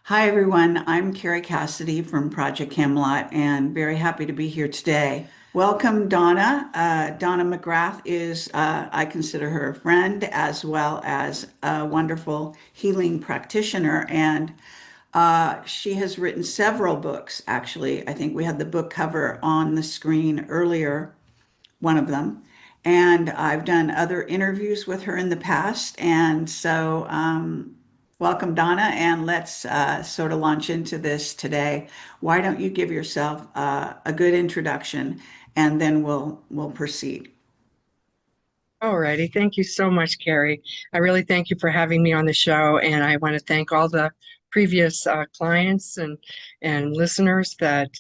Hi, everyone. I'm Carrie Cassidy from Project Camelot and very happy to be here today. Welcome, Donna. Donna Mcgrath is, I consider her a friend as well as a wonderful healing practitioner. And she has written several books, actually. I think we had the book cover on the screen earlier, one of them. And I've done other interviews with her in the past. And so, welcome, Donna, and let's sort of launch into this today. Why don't you give yourself a good introduction, and then we'll proceed. Alrighty, thank you so much, Carrie. I really thank you for having me on the show, and I want to thank all the previous clients and listeners that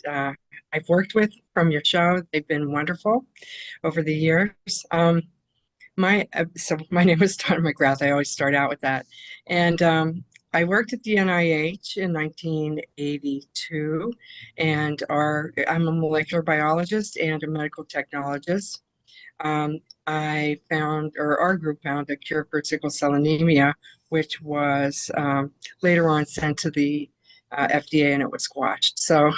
I've worked with from your show. They've been wonderful over the years. My name is Donna Mcgrath. I always start out with that, and I worked at the NIH in 1982, and I'm a molecular biologist and a medical technologist. I found, or our group found, a cure for sickle cell anemia, which was later on sent to the FDA and it was squashed. So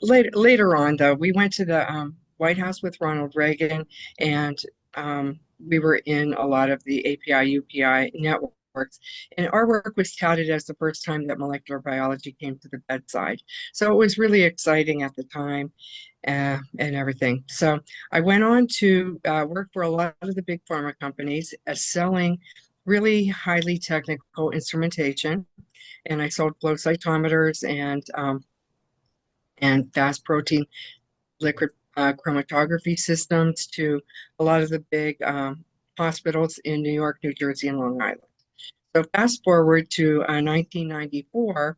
later on, though, we went to the White House with Ronald Reagan, and we were in a lot of the API UPI networks. And our work was touted as the first time that molecular biology came to the bedside. So it was really exciting at the time and everything. So I went on to work for a lot of the big pharma companies selling really highly technical instrumentation. And I sold flow cytometers and fast protein liquid chromatography systems to a lot of the big hospitals in New York, New Jersey, and Long Island. So fast forward to 1994,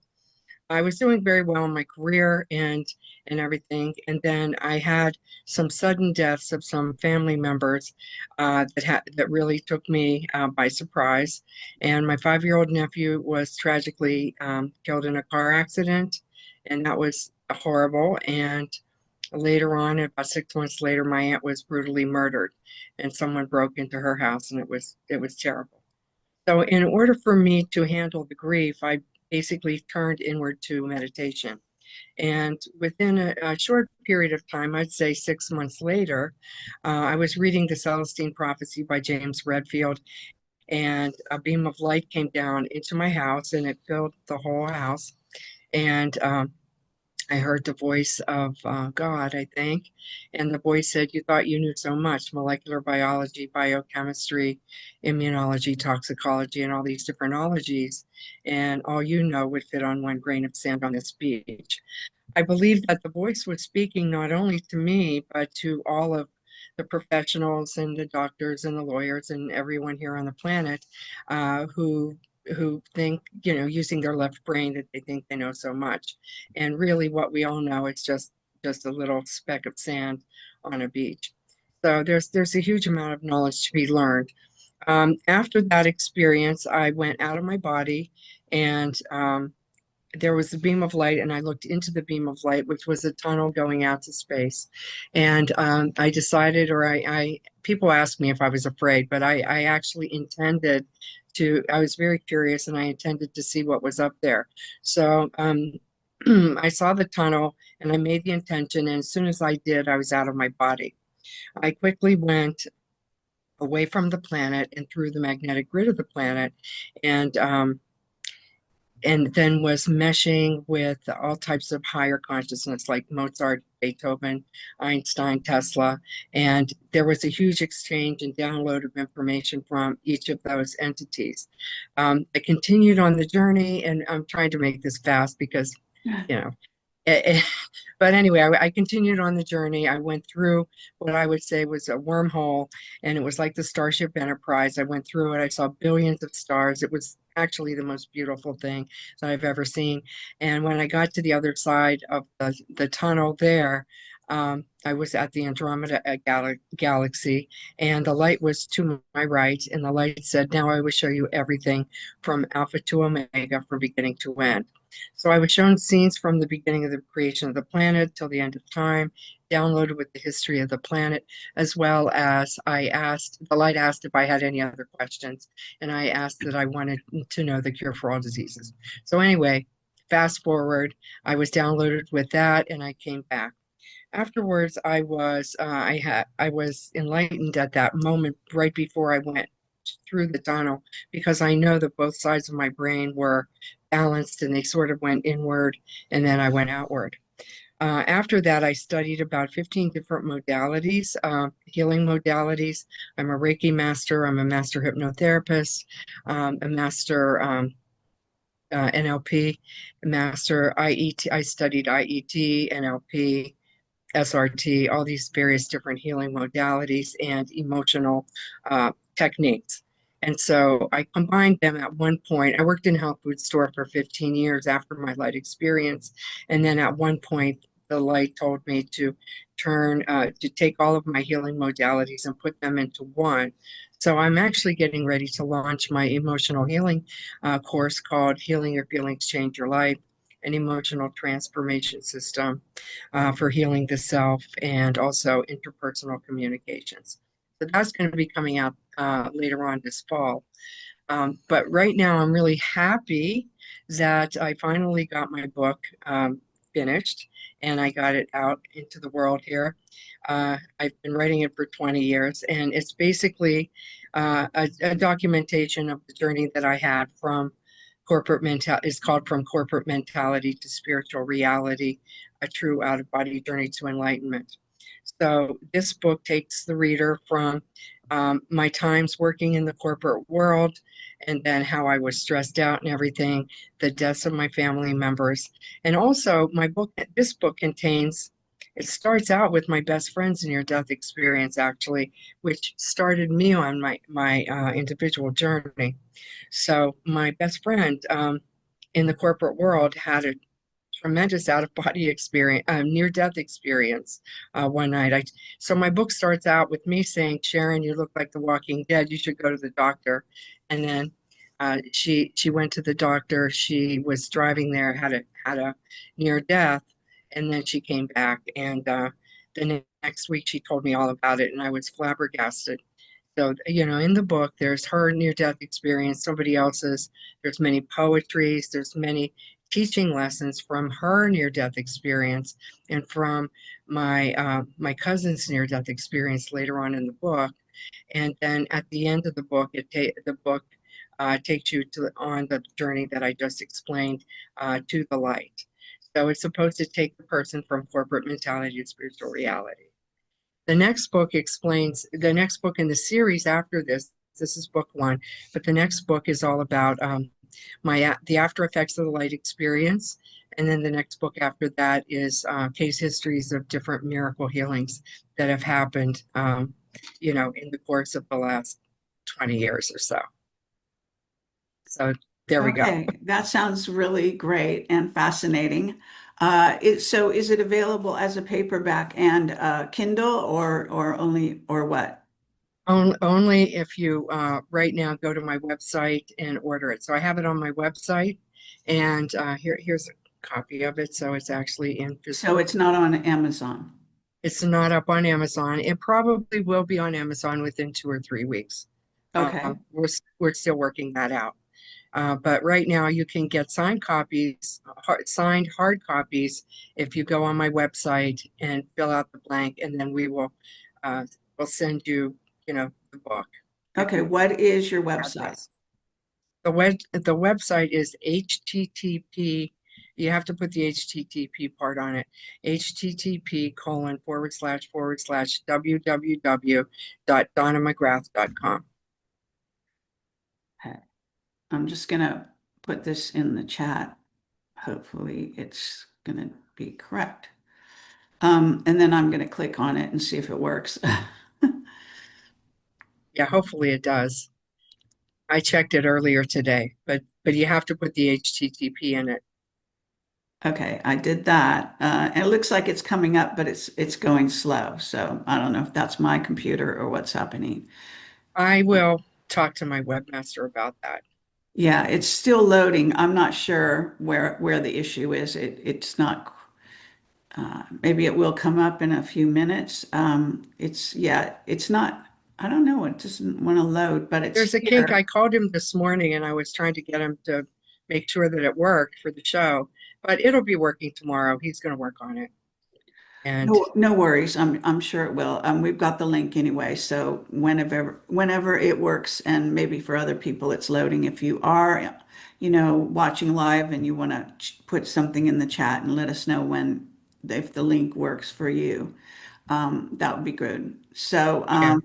I was doing very well in my career and everything, and then I had some sudden deaths of some family members that really took me by surprise. And my 5-year-old nephew was tragically killed in a car accident, and that was horrible. And later on, about 6 months later, my aunt was brutally murdered, and someone broke into her house, and it was terrible. So, in order for me to handle the grief, I basically turned inward to meditation. And within a short period of time, I'd say 6 months later, I was reading the Celestine Prophecy by James Redfield, and a beam of light came down into my house and it filled the whole house. And I heard the voice of God, I think. And the voice said, "You thought you knew so much molecular biology, biochemistry, immunology, toxicology, and all these different ologies. And all you know would fit on one grain of sand on this beach." I believe that the voice was speaking not only to me, but to all of the professionals and the doctors and the lawyers and everyone here on the planet who think, using their left brain that they think they know so much. And really what we all know is just a little speck of sand on a beach. So there's a huge amount of knowledge to be learned. After that experience, I went out of my body and there was a beam of light, and I looked into the beam of light, which was a tunnel going out to space. And I decided, people asked me if I was afraid, but I actually intended I was very curious and I intended to see what was up there. So I saw the tunnel and I made the intention. And as soon as I did, I was out of my body. I quickly went away from the planet and through the magnetic grid of the planet. And then was meshing with all types of higher consciousness like Mozart, Beethoven, Einstein, Tesla. And there was a huge exchange and download of information from each of those entities. I continued on the journey, and I'm trying to make this fast because, you know, it, but anyway, I continued on the journey. I went through what I would say was a wormhole, and it was like the Starship Enterprise. I went through it. I saw billions of stars. It was actually the most beautiful thing that I've ever seen. And when I got to the other side of the tunnel there, I was at the Andromeda galaxy, and the light was to my right, and the light said, "Now I will show you everything from Alpha to Omega, from beginning to end." So I was shown scenes from the beginning of the creation of the planet till the end of time, downloaded with the history of the planet, as well as the light asked if I had any other questions, and I asked that I wanted to know the cure for all diseases. So anyway, fast forward, I was downloaded with that and I came back. Afterwards, I was enlightened at that moment right before I went through the tunnel because I know that both sides of my brain were balanced and they sort of went inward and then I went outward. After that, I studied about 15 different modalities, healing modalities. I'm a Reiki master, I'm a master hypnotherapist, a master NLP, master IET. I studied IET, NLP, SRT, all these various different healing modalities and emotional techniques. And so I combined them at one point. I worked in a health food store for 15 years after my light experience. And then at one point, the light told me to to take all of my healing modalities and put them into one. So I'm actually getting ready to launch my emotional healing course called Healing Your Feelings, Change Your Life, an emotional transformation system for healing the self and also interpersonal communications. So that's going to be coming out later on this fall. But right now, I'm really happy that I finally got my book finished and I got it out into the world here. I've been writing it for 20 years, and it's basically a documentation of the journey that I had from corporate mentality. It's called From Corporate Mentality to Spiritual Reality, a true out-of-body journey to enlightenment. So this book takes the reader from my times working in the corporate world and then how I was stressed out and everything, the deaths of my family members. And also this book contains, it starts out with my best friend's near-death experience, actually, which started me on my individual journey. So my best friend in the corporate world had a tremendous out of body experience, near death experience one night. So my book starts out with me saying, "Sharon, you look like the Walking Dead. You should go to the doctor." And then she went to the doctor. She was driving there, had a near death, and then she came back. And the next week she told me all about it, and I was flabbergasted. So, in the book, there's her near-death experience, somebody else's. There's many poetries. There's many teaching lessons from her near-death experience and from my cousin's near-death experience later on in the book. And then at the end of the book, the book takes you on the journey that I just explained to the light. So it's supposed to take the person from corporate mentality to spiritual reality. The next book in the series after this. This is book one, but the next book is all about the after effects of the light experience. And then the next book after that is case histories of different miracle healings that have happened, in the course of the last 20 years or so. So there we go. Okay, that sounds really great and fascinating. So is it available as a paperback and Kindle or only or what? Only if you right now go to my website and order it. So I have it on my website, and here's a copy of it. So it's actually in So physical. it's not on Amazon. It's not up on Amazon. It probably will be on Amazon within 2 or 3 weeks. Okay. We're still working that out. But right now, you can get signed copies, signed hard copies, if you go on my website and fill out the blank, and then we'll send you, the book if Okay, you what is your website? address. The website is HTTP. You have to put the HTTP part on it. HTTP:// www.donnamcgrath.com. Okay. I'm just gonna put this in the chat. Hopefully it's gonna be correct. And then I'm gonna click on it and see if it works. Yeah, hopefully it does. I checked it earlier today, but you have to put the HTTP in it. Okay, I did that. And it looks like it's coming up, but it's going slow. So I don't know if that's my computer or what's happening. I will talk to my webmaster about that. Yeah, it's still loading. I'm not sure where the issue is. It's not. Maybe it will come up in a few minutes. It's not. I don't know. It doesn't want to load, but it's There's a kink. here. I called him this morning and I was trying to get him to make sure that it worked for the show. But it'll be working tomorrow. He's going to work on it. And No, no worries. I'm sure it will. We've got the link anyway, so whenever it works, and maybe for other people it's loading. If you are, watching live and you want to put something in the chat and let us know when if the link works for you, that would be good. So, yeah,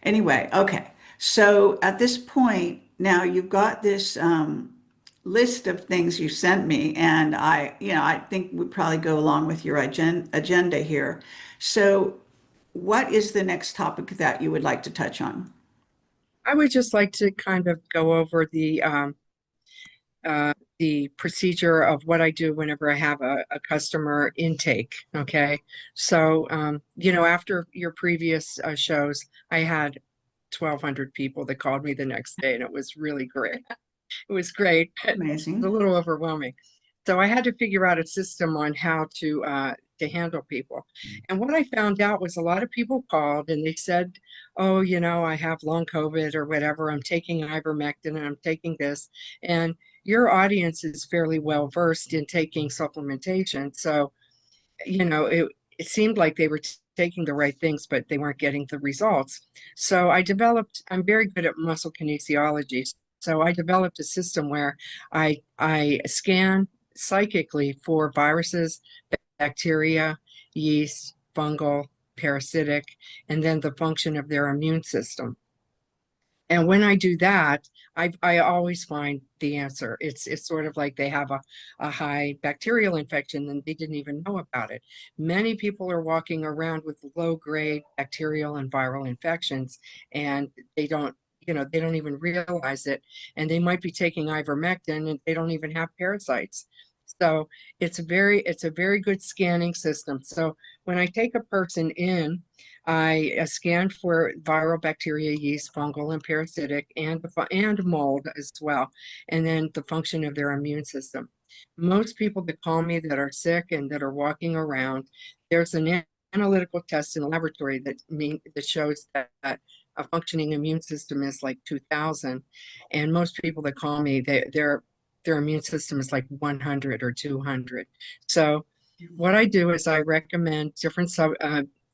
anyway, okay. So at this point, now you've got this list of things you sent me, and I think we probably go along with your agenda here. So, what is the next topic that you would like to touch on? I would just like to kind of go over the procedure of what I do whenever I have a customer intake. Okay. So, after your previous shows, I had 1,200 people that called me the next day, and it was really great. It was great. It was a Amazing. little overwhelming. So I had to figure out a system on how to handle people. And what I found out was a lot of people called and they said, "Oh, I have long COVID or whatever. I'm taking ivermectin and I'm taking this." And your audience is fairly well versed in taking supplementation. So, it seemed like they were taking the right things, but they weren't getting the results. So I'm very good at muscle kinesiology. So I developed a system where I scan psychically for viruses, bacteria, yeast, fungal, parasitic, and then the function of their immune system. And when I do that, I always find the answer. It's sort of like they have a high bacterial infection and they didn't even know about it. Many people are walking around with low-grade bacterial and viral infections, and they don't even realize it. And they might be taking ivermectin and they don't even have parasites. So it's a very good scanning system. So when I take a person in, I scanned for viral bacteria, yeast, fungal, and parasitic, and mold as well, and then the function of their immune system. Most people that call me that are sick and that are walking around, there's an analytical test in the laboratory that shows that a functioning immune system is like 2,000, and most people that call me, their immune system is like 100 or 200. So what I do is I recommend different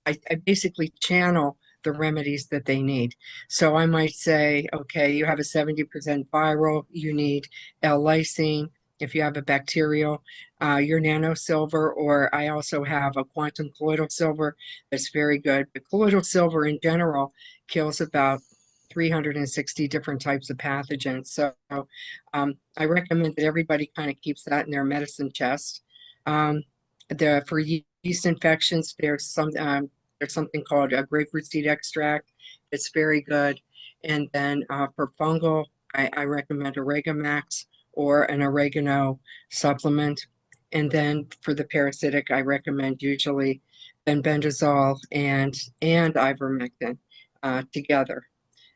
I basically channel the remedies that they need. So I might say, okay, you have a 70% viral, you need L-lysine. If you have a bacterial, your nano silver, or I also have a quantum colloidal silver that's very good. But colloidal silver in general kills about 360 different types of pathogens. So I recommend that everybody kind of keeps that in their medicine chest. Um, for yeast infections, there's something called a grapefruit seed extract. It's very good. And then for fungal, I recommend Oregamax or an oregano supplement. And then for the parasitic, I recommend usually benbendazole and ivermectin together.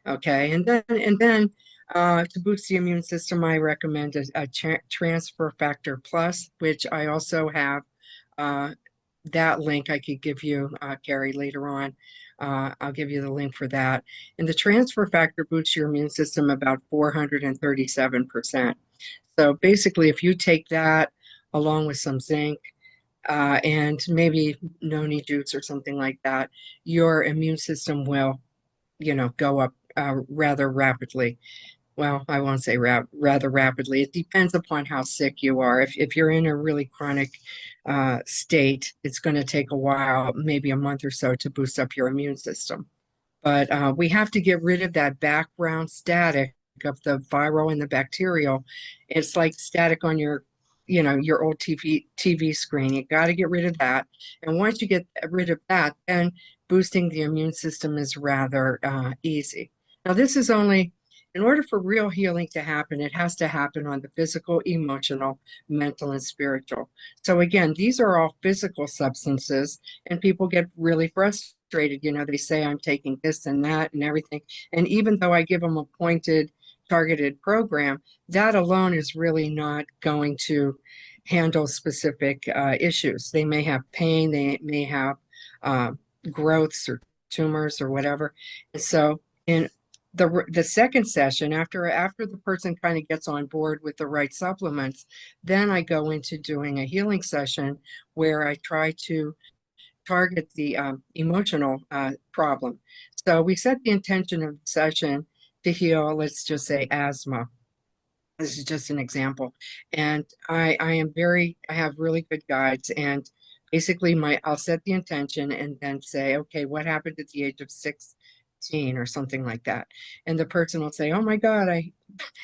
Okay, and then to boost the immune system, I recommend a transfer factor plus, which I also have. Uh, that link I could give you, Carrie, later on. I'll give you the link for that. And the transfer factor boosts your immune system about 437%. So basically, if you take that along with some zinc and maybe noni juice or something like that, your immune system will, go up rather rapidly. Well, I won't say rather rapidly. It depends upon how sick you are. If you're in a really chronic state, it's going to take a while, maybe a month or so, to boost up your immune system. But we have to get rid of that background static of the viral and the bacterial. It's like static on your old TV screen. You got to get rid of that. And once you get rid of that, then boosting the immune system is rather easy. Now, this is only in order for real healing to happen, it has to happen on the physical, emotional, mental, and spiritual. So again, these are all physical substances, and people get really frustrated. They say I'm taking this and that and everything. And even though I give them a pointed, targeted program, that alone is really not going to handle specific issues. They may have pain, they may have uh, growths or tumors or whatever. And so in the second session, after the person kind of gets on board with the right supplements, then I go into doing a healing session where I try to target the emotional problem. So we set the intention of the session to heal, let's just say, asthma. This is just an example. And I have really good guides. And basically I'll set the intention and then say, okay, what happened at the age of 16 or something like that? And the person will say, oh my God,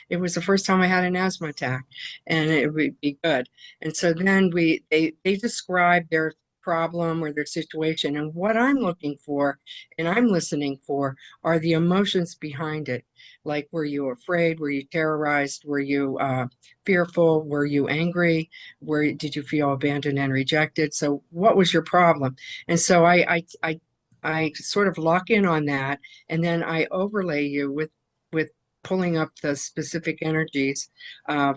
it was the first time I had an asthma attack, and it would be good. And so then they describe their problem or their situation, and what I'm looking for and I'm listening for are the emotions behind it. Like, were you afraid? Were you terrorized? Were you fearful? Were you angry? Did you feel abandoned and rejected? So what was your problem? And so I sort of lock in on that, and then I overlay you with pulling up the specific energies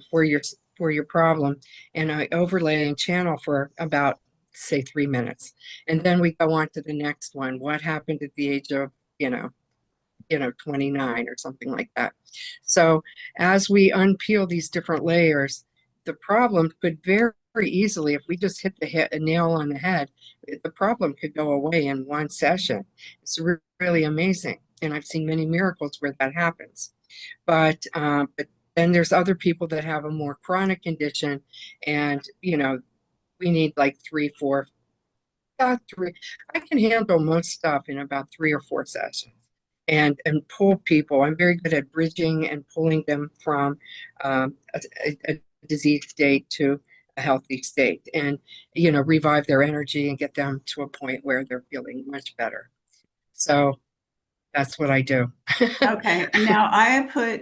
for your problem, and I overlay and channel for about, say, 3 minutes, and then we go on to the next one. What happened at the age of, you know, 29 or something like that. So as we unpeel these different layers, the problem could very easily, if we just hit a nail on the head, the problem could go away in one session. It's really amazing. And I've seen many miracles where that happens. But then there's other people that have a more chronic condition, and we need like three, four, three. I can handle most stuff in about 3 or 4 sessions, and pull people. I'm very good at bridging and pulling them from a disease state to a healthy state, and revive their energy and get them to a point where they're feeling much better. So that's what I do. Okay, and now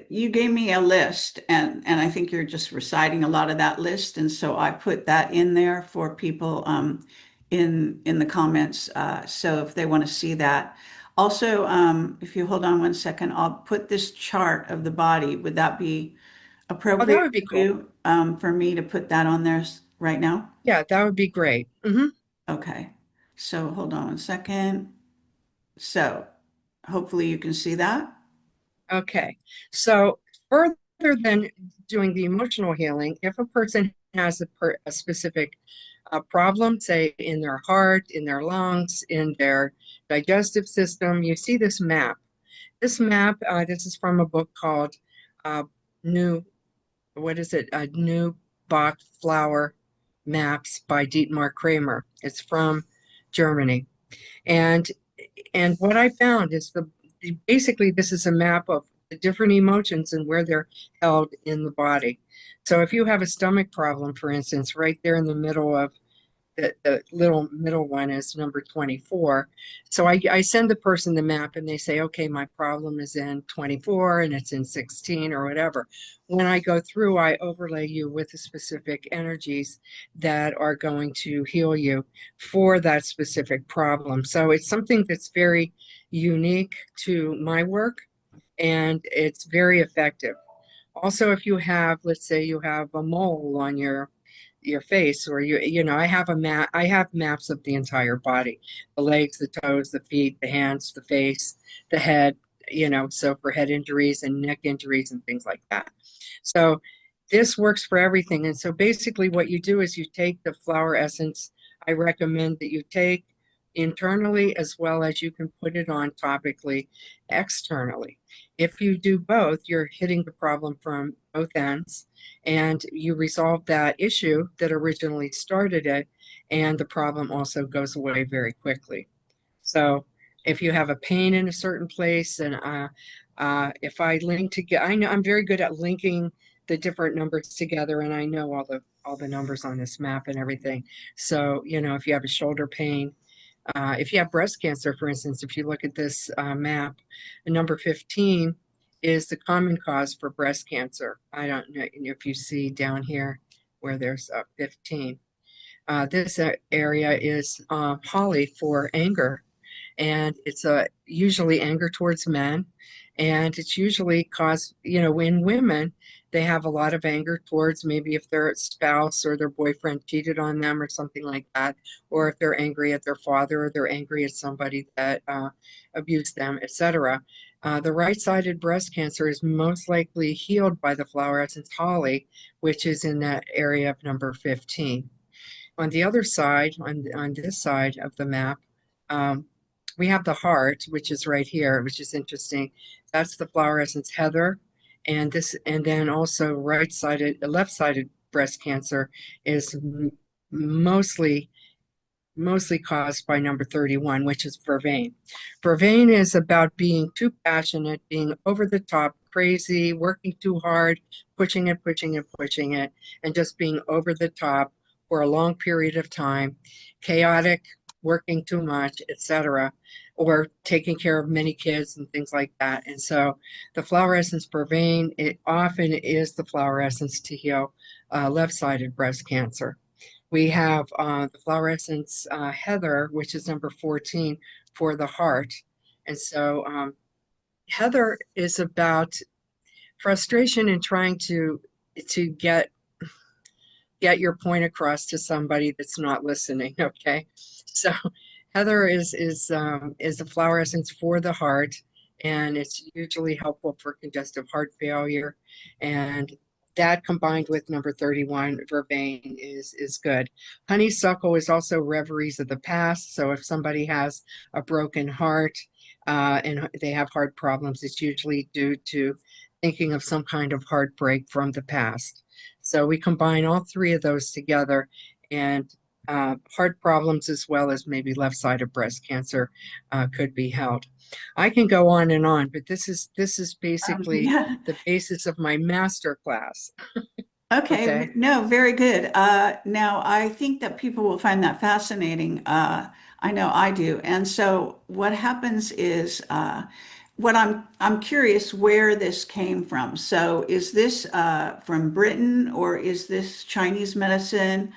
you gave me a list, and I think you're just reciting a lot of that list, and so I put that in there for people in the comments, so if they want to see that. Also, if you hold on one second, I'll put this chart of the body. Would that be Oh, that appropriate would be for cool. you, for me to put that on there right now? Yeah, that would be great. Okay, so hold on one second. So hopefully you can see that. Okay. So further than doing the emotional healing, if a person has a specific problem, say in their heart, in their lungs, in their digestive system, you see this map. This is from a book called uh, New, what is it? New Bach Flower Maps by Dietmar Kramer. It's from Germany. And and what I found is basically this is a map of the different emotions and where they're held in the body. So if you have a stomach problem, for instance, right there in the middle of the little middle one is number 24. So I send the person the map and they say, okay, my problem is in 24 and it's in 16 or whatever. When I go through, I overlay you with the specific energies that are going to heal you for that specific problem. So it's something that's very unique to my work, and it's very effective. Also, if you have, let's say you have a mole on your face, or I have maps of the entire body, the legs, the toes, the feet, the hands, the face, the head, so for head injuries and neck injuries and things like that. So this works for everything. And so basically what you do is you take the flower essence. I recommend that you take internally, as well as you can put it on topically externally. If you do both, you're hitting the problem from both ends, and you resolve that issue that originally started it, and the problem also goes away very quickly. So if you have a pain in a certain place, and if I link together, I know I'm very good at linking the different numbers together, and I know all the numbers on this map and everything. So if you have a shoulder pain, if you have breast cancer, for instance, if you look at this map, number 15 is the common cause for breast cancer. I don't know if you see down here where there's 15. This area is holly for anger, and it's usually anger towards men, and it's usually caused, in women, they have a lot of anger towards maybe if their spouse or their boyfriend cheated on them or something like that, or if they're angry at their father, or they're angry at somebody that abused them, etc. The right-sided breast cancer is most likely healed by the flower essence holly, which is in that area of number 15. On the other side, on this side of the map, um, we have the heart, which is right here, which is interesting. That's the flower essence heather, and then also left-sided breast cancer is mostly mostly caused by number 31, which is vervain. Vervain is about being too passionate, being over the top, crazy, working too hard, pushing it, pushing it, pushing it, and just being over the top for a long period of time, chaotic, working too much, etc., or taking care of many kids and things like that. And so the flower essence vervain, it often is the flower essence to heal left-sided breast cancer. We have the flower essence heather, which is number 14 for the heart. And so heather is about frustration in trying to get your point across to somebody that's not listening. Okay, so heather is a flower essence for the heart, and it's usually helpful for congestive heart failure, and that combined with number 31 vervain is good. Honeysuckle is also reveries of the past, so if somebody has a broken heart and they have heart problems, it's usually due to thinking of some kind of heartbreak from the past. So we combine all three of those together, and heart problems as well as maybe left-sided breast cancer could be held. I can go on and on, but this is basically Yeah. the basis of my master class. Okay. Okay. No, very good. Now, I think that people will find that fascinating. I know I do. And so, what happens is, what I'm curious where this came from. So, is this from Britain or is this Chinese medicine?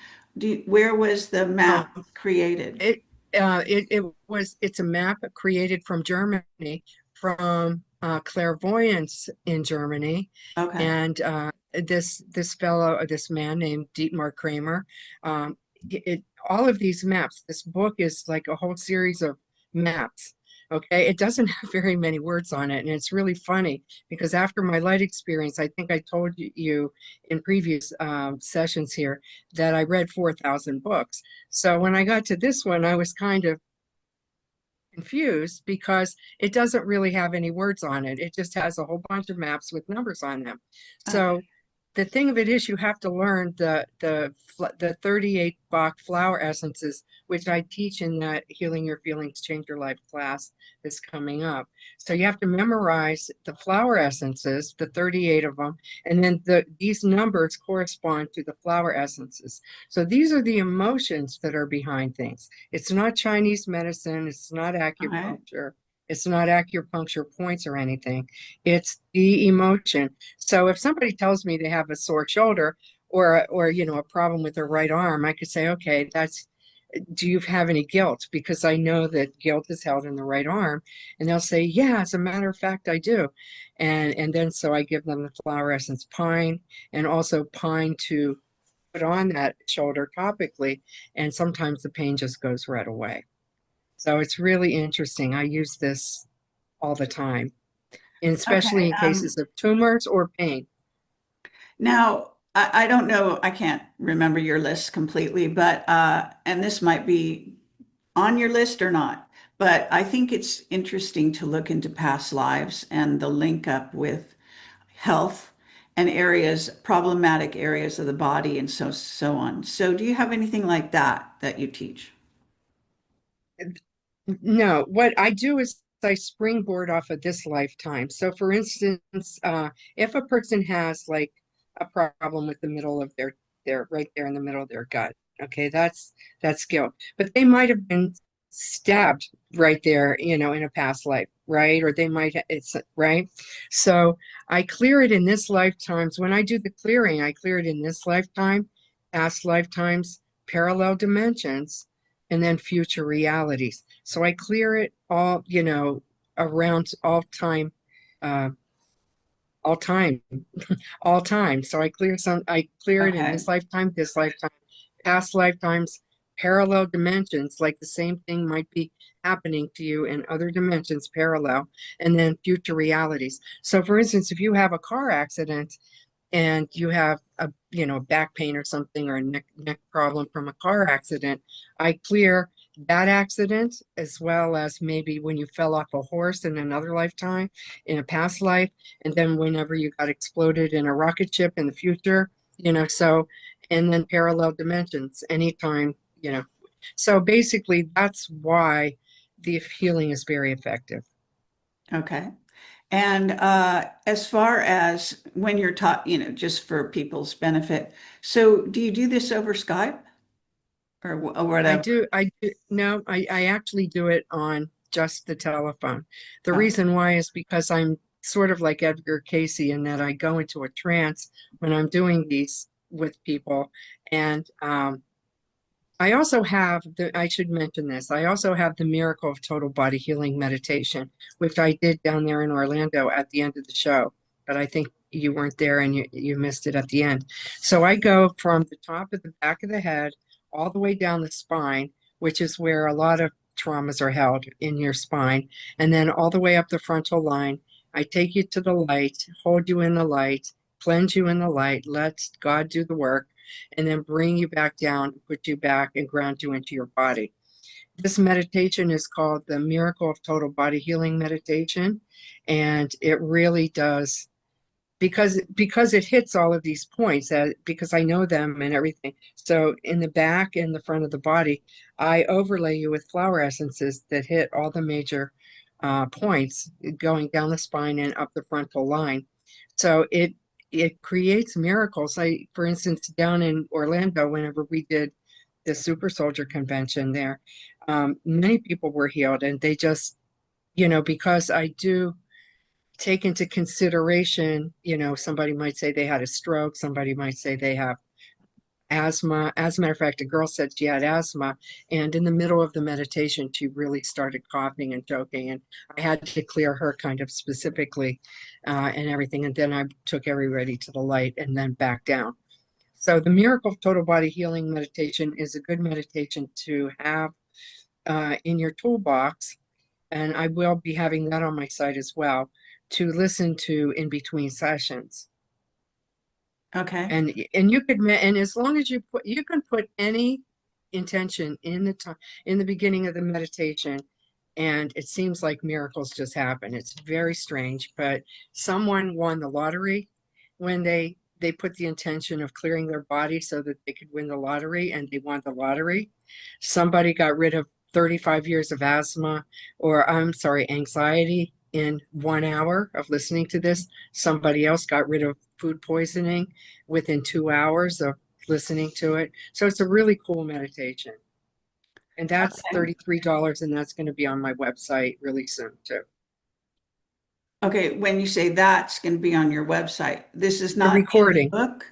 Where was the map Um, created? it it's a map created from Germany, from clairvoyance in Germany, Okay. and this man named Dietmar Kramer, all of these maps. This book is like a whole series of maps. Okay, it doesn't have very many words on it, and it's really funny because after my light experience, I think I told you in previous sessions here that I read 4,000 books. So when I got to this one, I was kind of confused because it doesn't really have any words on it. It just has a whole bunch of maps with numbers on them. Okay. So the thing of it is you have to learn the 38 Bach flower essences, which I teach in that Healing Your Feelings, Change Your Life class that's coming up. So you have to memorize the flower essences, the 38 of them, and then these numbers correspond to the flower essences. So these are the emotions that are behind things. It's not Chinese medicine, it's not All right. acupuncture, it's not acupuncture points or anything. It's the emotion. So if somebody tells me they have a sore shoulder or a problem with their right arm, I could say, okay, do you have any guilt? Because I know that guilt is held in the right arm. And they'll say, yeah, as a matter of fact, I do. And then so I give them the flower essence pine and also pine to put on that shoulder topically. And sometimes the pain just goes right away. So it's really interesting. I use this all the time, and especially Okay. in cases of tumors or pain. Now, I don't know, I can't remember your list completely, but and this might be on your list or not, but I think it's interesting to look into past lives and the link up with health and areas, problematic areas of the body and so on. So do you have anything like that that you teach? No, what I do is I springboard off of this lifetime. So, for instance, if a person has like a problem with the middle of their right there in the middle of their gut, okay, that's guilt. But they might have been stabbed right there, in a past life, right? Or they might, it's right. So I clear it in this lifetimes. When I do the clearing, I clear it in this lifetime, past lifetimes, parallel dimensions, and then future realities. So I clear it all, around uh, all time, all time. So I clear it in Okay. this lifetime, past lifetimes, parallel dimensions, like the same thing might be happening to you in other dimensions, parallel, and then future realities. So, for instance, if you have a car accident and you have a back pain or something, or a neck problem from a car accident, I clear that accident, as well as maybe when you fell off a horse in another lifetime, in a past life, and then whenever you got exploded in a rocket ship in the future, so, and then parallel dimensions anytime, so basically that's why the healing is very effective. Okay. And as far as when you're taught, just for people's benefit, so do you do this over Skype or, or I whatever? do. I do. No, I actually do it on just the telephone. The Oh, reason why is because I'm sort of like Edgar Casey in that I go into a trance when I'm doing these with people. And I also have I should mention this, I also have the Miracle of Total Body Healing meditation, which I did down there in Orlando at the end of the show. But I think you weren't there and you missed it at the end. So I go from the top of the back of the head all the way down the spine, which is where a lot of traumas are held in your spine, and then all the way up the frontal line. I take you to the light, hold you in the light, cleanse you in the light, let God do the work, and then bring you back down, put you back, and ground you into your body. This meditation is called the Miracle of Total Body Healing Meditation, and it really does, because it hits all of these points, because I know them and everything. So in the back and the front of the body, I overlay you with flower essences that hit all the major points going down the spine and up the frontal line. So it creates miracles. For instance, down in Orlando, whenever we did the Super Soldier Convention there, many people were healed, and they just, because I do take into consideration, somebody might say they had a stroke, somebody might say they have asthma. As a matter of fact, a girl said she had asthma, and in the middle of the meditation, she really started coughing and choking, and I had to clear her kind of specifically, and everything. And then I took everybody to the light and then back down. So the Miracle of Total Body Healing meditation is a good meditation to have in your toolbox, and I will be having that on my site as well, to listen to in between sessions. okay. And you could and as long as you can put any intention in the time, in the beginning of the meditation, and it seems like miracles just happen. It's very strange, but someone won the lottery when they put the intention of clearing their body so that they could win the lottery, and they won the lottery. Somebody got rid of 35 years of asthma, or I'm sorry, anxiety in 1 hour of listening to this. Somebody else got rid of food poisoning within 2 hours of listening to it. So it's a really cool meditation. And that's Okay. $33, and that's going to be on my website really soon too. Okay. When you say that's going to be on your website, this is The not in the recording. book.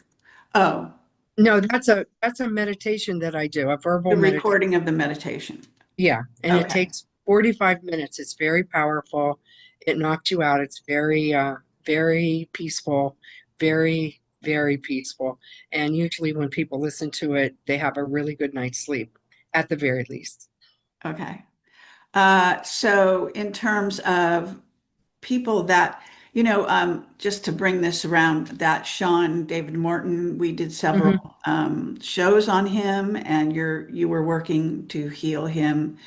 Oh, No, that's a meditation that I do, a verbal the meditation. recording of the meditation. Yeah, and it Okay. takes 45 minutes. It's very powerful. It knocks you out. It's very peaceful, very, very peaceful. And usually when people listen to it, they have a really good night's sleep, at the very least. Okay. So in terms of people that, just to bring this around, that Sean David Morton, we did Hmm. several shows on him, and you were working to heal him.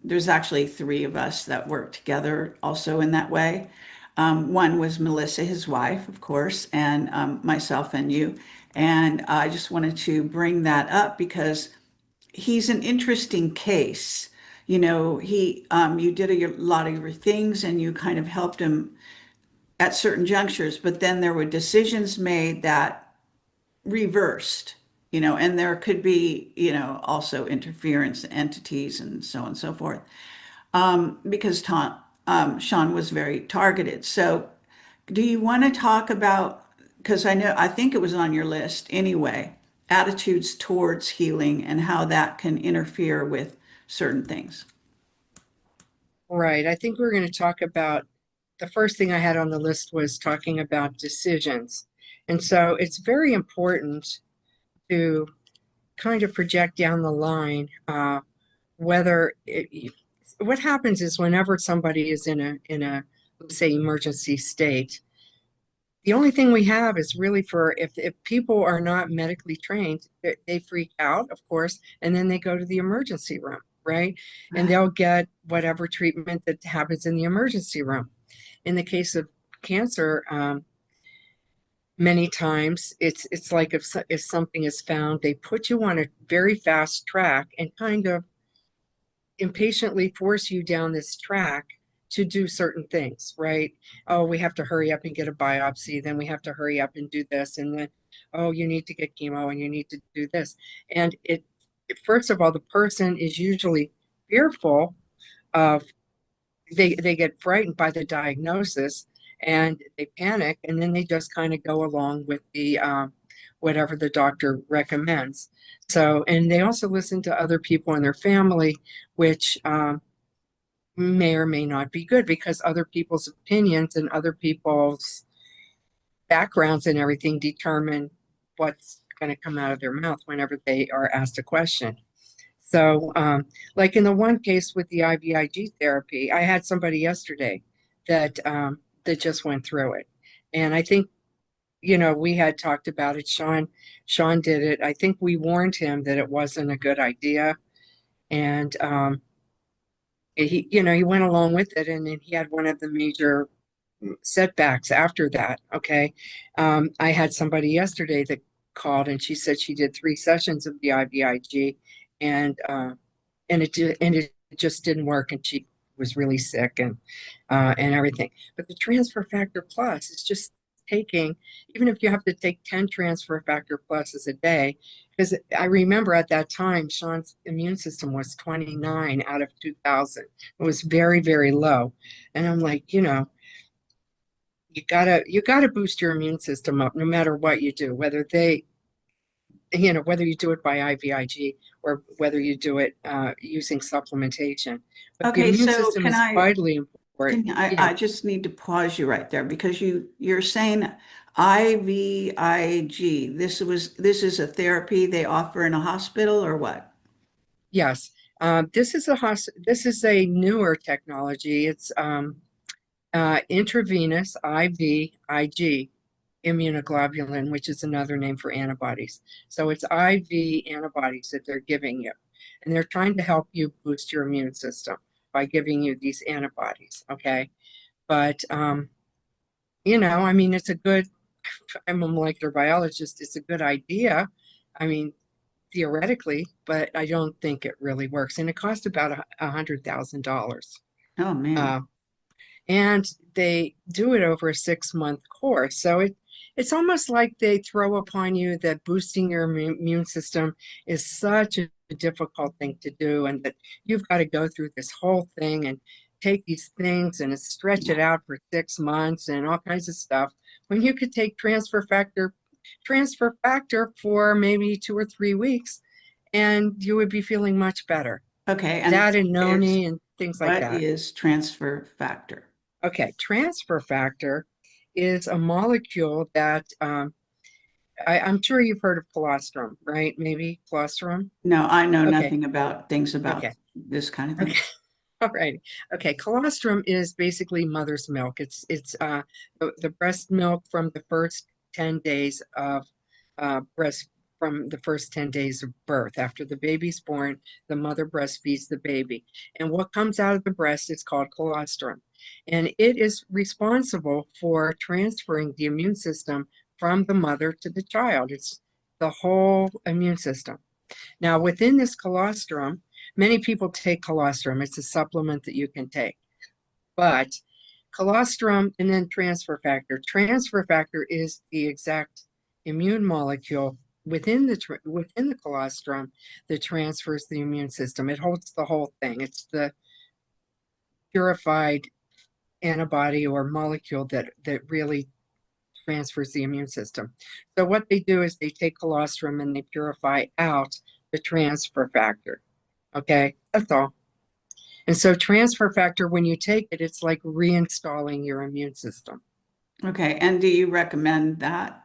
There's actually three of us that worked together also in that way. One was Melissa, his wife, of course, and myself and you. And I just wanted to bring that up because he's an interesting case. You did a lot of your things and you kind of helped him at certain junctures, but then there were decisions made that reversed, and there could be, also interference entities and so on and so forth, because Sean was very targeted. So, do you want to talk about, because I think it was on your list anyway, attitudes towards healing and how that can interfere with certain things? Right. I think we're going to talk about the first thing I had on the list was talking about decisions. And so it's very important to kind of project down the line whether what happens is whenever somebody is in a let's say emergency state, the only thing we have is really for if people are not medically trained, they freak out, of course, and then they go to the emergency room, right? And Right. they'll get whatever treatment that happens in the emergency room. In the case of cancer, many times it's like if something is found, they put you on a very fast track and kind of impatiently force you down this track to do certain things, right? Oh, we have to hurry up and get a biopsy, then we have to hurry up and do this, and then, oh, you need to get chemo and you need to do this. And first of all, the person is usually fearful of, they get frightened by the diagnosis and they panic, and then they just kind of go along with the whatever the doctor recommends. So, and they also listen to other people in their family, which may or may not be good because other people's opinions and other people's backgrounds and everything determine what's going to come out of their mouth whenever they are asked a question. So, like in the one case with the IVIG therapy, I had somebody yesterday that just went through it, and I think we had talked about it. Sean did it. I think we warned him that it wasn't a good idea, and he went along with it, and then he had one of the major setbacks after that. Okay, I had somebody yesterday that called, and she said she did 3 sessions of the IVIG, and it just didn't work, and she was really sick and everything. But the transfer factor plus is just taking, even if you have to take 10 transfer factor pluses a day, because I remember at that time Sean's immune system was 29 out of 2000. It was very, very low. And I'm like, you gotta boost your immune system up no matter what you do, whether you do it by IVIG or whether you do it using supplementation. But the Okay, immune so system is vitally important. I Yeah. just need to pause you right there because you're saying IVIG. This is a therapy they offer in a hospital or what? Yes. This is a newer technology. It's intravenous IVIG immunoglobulin, which is another name for antibodies. So it's IV antibodies that they're giving you. And they're trying to help you boost your immune system by giving you these antibodies. Okay. But, I mean, I'm a molecular biologist. It's a good idea. I mean, theoretically, but I don't think it really works. And it costs about $100,000. Oh man. Uh, and they do it over a 6-month course. So it's almost like they throw upon you that boosting your immune system is such a difficult thing to do, and that you've got to go through this whole thing and take these things and stretch it out for 6 months and all kinds of stuff when you could take transfer factor for maybe 2 or 3 weeks and you would be feeling much better. Okay, and That and is noni and things like what that. is transfer factor? Okay, transfer factor is a molecule that I'm sure you've heard of colostrum, right? Maybe colostrum. No, I know Okay, nothing about things about okay, this kind of thing. okay. All right. Okay, colostrum is basically mother's milk. It's the breast milk from the first 10 days of breast from the first 10 days of birth. After the baby's born, the mother breastfeeds the baby. And what comes out of the breast is called colostrum. And it is responsible for transferring the immune system from the mother to the child. It's the whole immune system. Now, within this colostrum, many people take colostrum. It's a supplement that you can take. But colostrum and then transfer factor. Transfer factor is the exact immune molecule within the colostrum that transfers the immune system. It holds the whole thing. It's the purified antibody or molecule that really transfers the immune system. So what they do is they take colostrum and they purify out the transfer factor. Okay, that's all. And so transfer factor, when you take it, it's like reinstalling your immune system. Okay, and do you recommend that?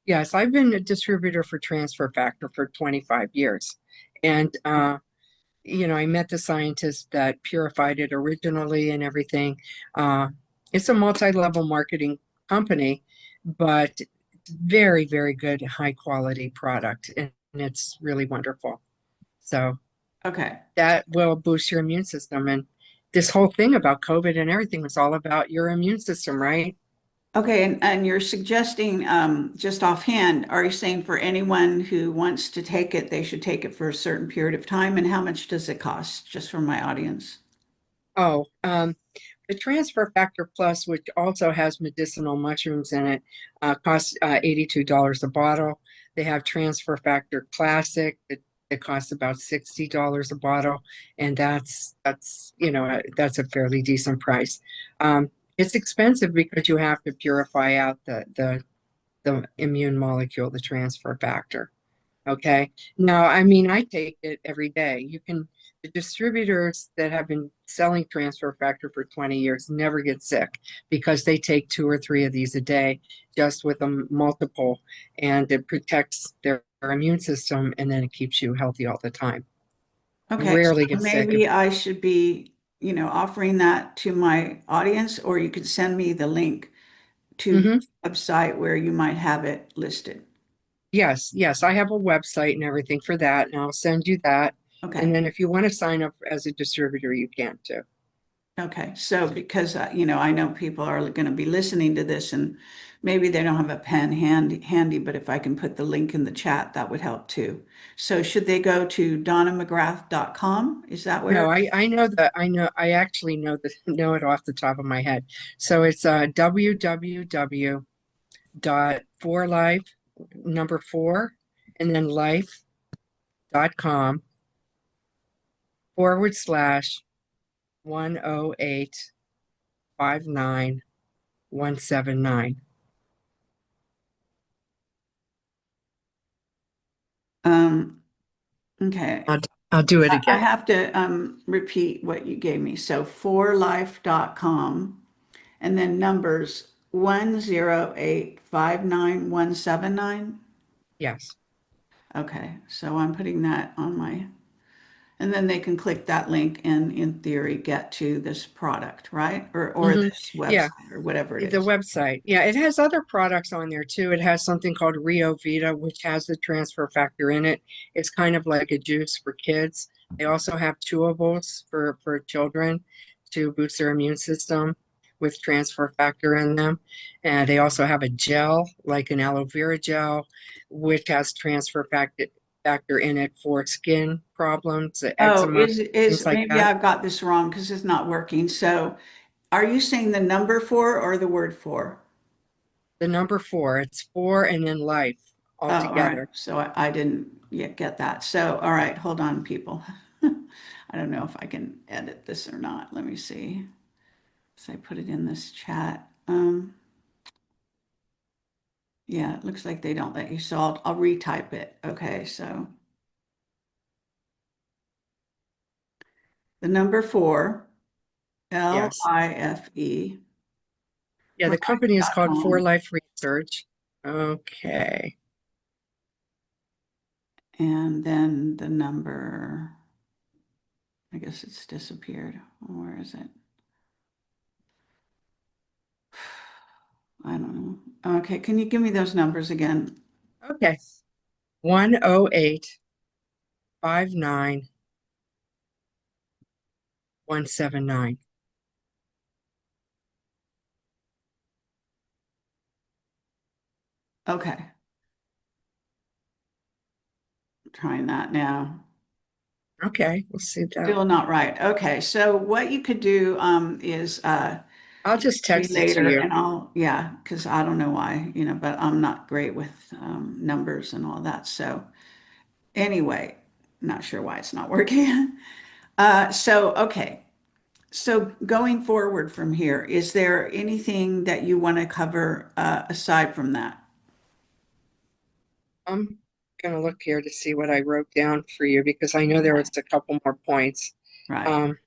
Yes, I've been a distributor for Transfer Factor for 25 years. And, I met the scientist that purified it originally and everything. Uh, it's a multi-level marketing company, but very, very good, high quality product. And it's really wonderful. So Okay. that will boost your immune system. And this whole thing about COVID and everything was all about your immune system, right? Okay, and you're suggesting, just offhand, are you saying for anyone who wants to take it, they should take it for a certain period of time? And how much does it cost, just for my audience? Oh, the Transfer Factor Plus, which also has medicinal mushrooms in it, costs $82 a bottle. They have Transfer Factor Classic that costs about $60 a bottle, and that's a fairly decent price. It's expensive because you have to purify out the immune molecule, the transfer factor. Okay. Now, I mean, I take it every day. The distributors that have been selling transfer factor for 20 years never get sick because they take two or three of these a day, just with a multiple, and it protects their immune system and then it keeps you healthy all the time. You Okay, so rarely get sick. maybe I should be, offering that to my audience, or you could send me the link to Mhm. the website where you might have it listed. Yes, yes, I have a website and everything for that, and I'll send you that. And Okay. then if you want to sign up as a distributor, you can too. Okay, so because I know people are going to be listening to this and maybe they don't have a pen handy, but if I can put the link in the chat, that would help too. So should they go to donnamcgrath.com? Is that where? No, I know that I actually know it off the top of my head. So it's www dot for life number four and then life.com / 108 59179. Um, okay. I'll I'll do it I again. have to repeat what you gave me. So forlife.com and then numbers 108 59179. Yes. Okay, so I'm putting that on my, and then they can click that link and in theory get to this product, right? Or Hmm. this Yeah. website or whatever it The is. website. Yeah, it has other products on there too. It has something called Rio Vita, which has the transfer factor in it. It's kind of like a juice for kids. They also have chewables for children to boost their immune system with transfer factor in them. And they also have a gel, like an aloe vera gel, which has factor in it for skin problems, Oh, eczema, things like maybe that. I've got this wrong because it's not working. So are you saying the number four or the word four? The number four, it's four and then life Oh, all right. altogether. So I didn't yet get that. So, all right, hold on, people. I don't know if I can edit this or not. Let me see. So I put it in this chat. Yeah, it looks like they don't let you. So I'll retype it. Okay, so the number four, Yes. LIFE, Yeah, for the company is called For life.com. Life Research. Okay. And then the number, I guess it's disappeared. Where is it? I don't know. Okay, can you give me those numbers again? Okay. 108 59179. Okay, trying that now. Okay, we'll see that. Still not right. Okay, so what you could do is I'll just me text it to later you. and yeah, because I don't know why, but I'm not great with numbers and all that. So anyway, not sure why it's not working. Okay. So going forward from here, is there anything that you want to cover aside from that? I'm gonna look here to see what I wrote down for you because I know there was a couple more points. Right. Um,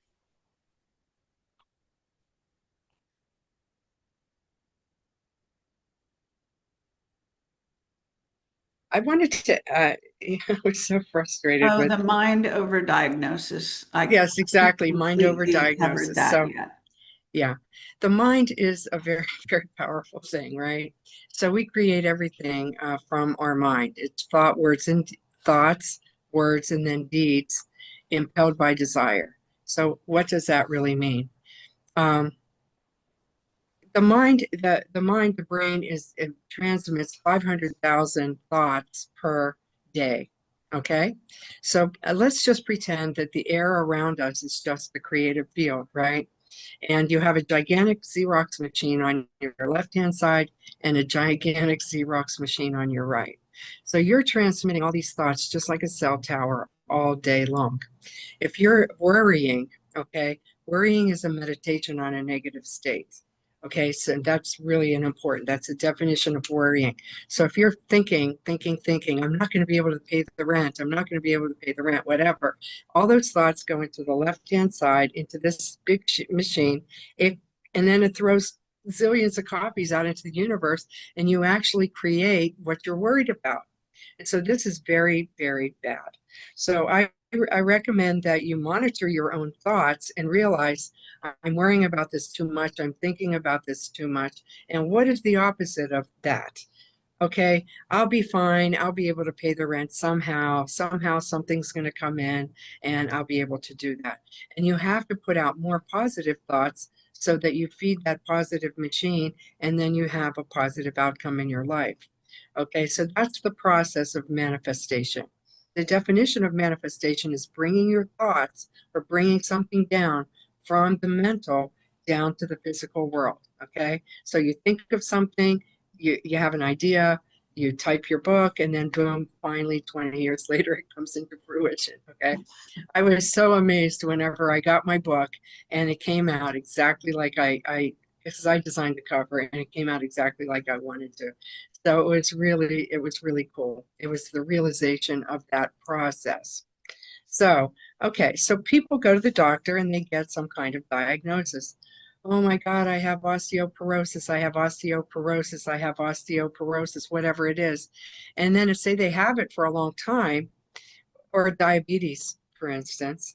I wanted to, I was so frustrated Oh, with, the mind over diagnosis. I yes, exactly, mind over completely covered diagnosis. that So, yet. yeah, the mind is a very, very powerful thing, right? So we create everything from our mind. It's thoughts, words, and then deeds impelled by desire. So what does that really mean? Um, the brain it transmits 500,000 thoughts per day. Okay, so let's just pretend that the air around us is just the creative field, right? And you have a gigantic Xerox machine on your left-hand side and a gigantic Xerox machine on your right. So you're transmitting all these thoughts just like a cell tower all day long. If you're worrying, okay, worrying is a meditation on a negative state. Okay, so that's really an important, that's a definition of worrying. So if you're thinking, I'm not going to be able to pay the rent, I'm not going to be able to pay the rent, whatever, all those thoughts go into the left-hand side, into this big machine, it, and then it throws zillions of copies out into the universe, and you actually create what you're worried about. And so this is very, very bad. So I recommend that you monitor your own thoughts and realize I'm worrying about this too much. I'm thinking about this too much. And what is the opposite of that? Okay, I'll be fine. I'll be able to pay the rent somehow. Somehow something's going to come in and I'll be able to do that. And you have to put out more positive thoughts so that you feed that positive machine and then you have a positive outcome in your life. Okay, so that's the process of manifestation. The definition of manifestation is bringing your thoughts or bringing something down from the mental down to the physical world. Okay, so you think of something, you have an idea, you type your book, and then boom, finally 20 years later, it comes into fruition. Okay, I was so amazed whenever I got my book and it came out exactly like because I designed the cover and it came out exactly like I wanted to. So it was really cool. It was the realization of that process. So, okay, so people go to the doctor and they get some kind of diagnosis. Oh my God, I have osteoporosis, I have osteoporosis, I have osteoporosis, whatever it is. And then say they have it for a long time, or diabetes, for instance.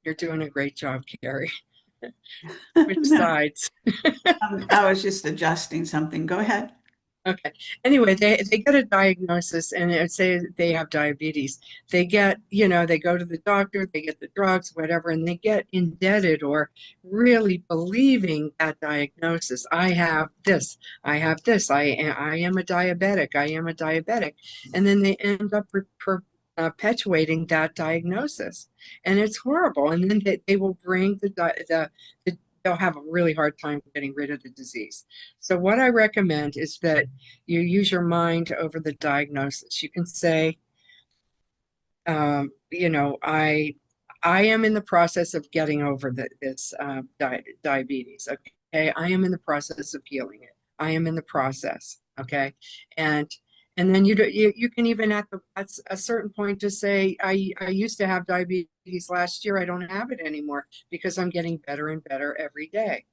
You're doing a great job, Carrie. Which No, sides? I was just adjusting something. Go ahead. Okay. Anyway, they get a diagnosis and it say they have diabetes. They get, they go to the doctor, they get the drugs, whatever, and they get indebted or really believing that diagnosis. I have this, I have this, I am a diabetic, I am a diabetic. And then they end up perpetuating that diagnosis. And it's horrible. And then they will bring they'll have a really hard time getting rid of the disease. So what I recommend is that you use your mind over the diagnosis. You can say, I am in the process of getting over this diabetes. Okay, I am in the process of healing it. I am in the process. Okay, and and then you can even at a certain point just say, I used to have diabetes last year. I don't have it anymore because I'm getting better and better every day.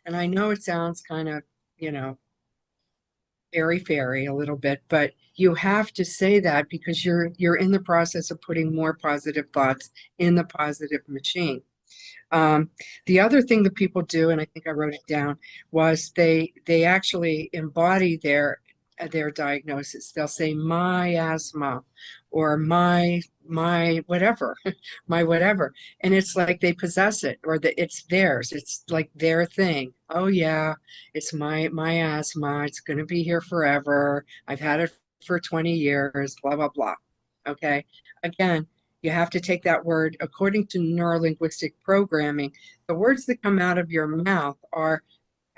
And I know it sounds kind of, you know, airy fairy a little bit, but you have to say that because you're in the process of putting more positive thoughts in the positive machine. Um, the other thing that people do, and I think I wrote it down, was they actually embody their diagnosis. They'll say my asthma or my whatever, my whatever, and it's like they possess it or that it's theirs. It's like their thing. Oh yeah, it's my asthma. It's going to be here forever. I've had it for 20 years. Blah blah blah. Okay. Again, you have to take that word according to neurolinguistic programming. The words that come out of your mouth are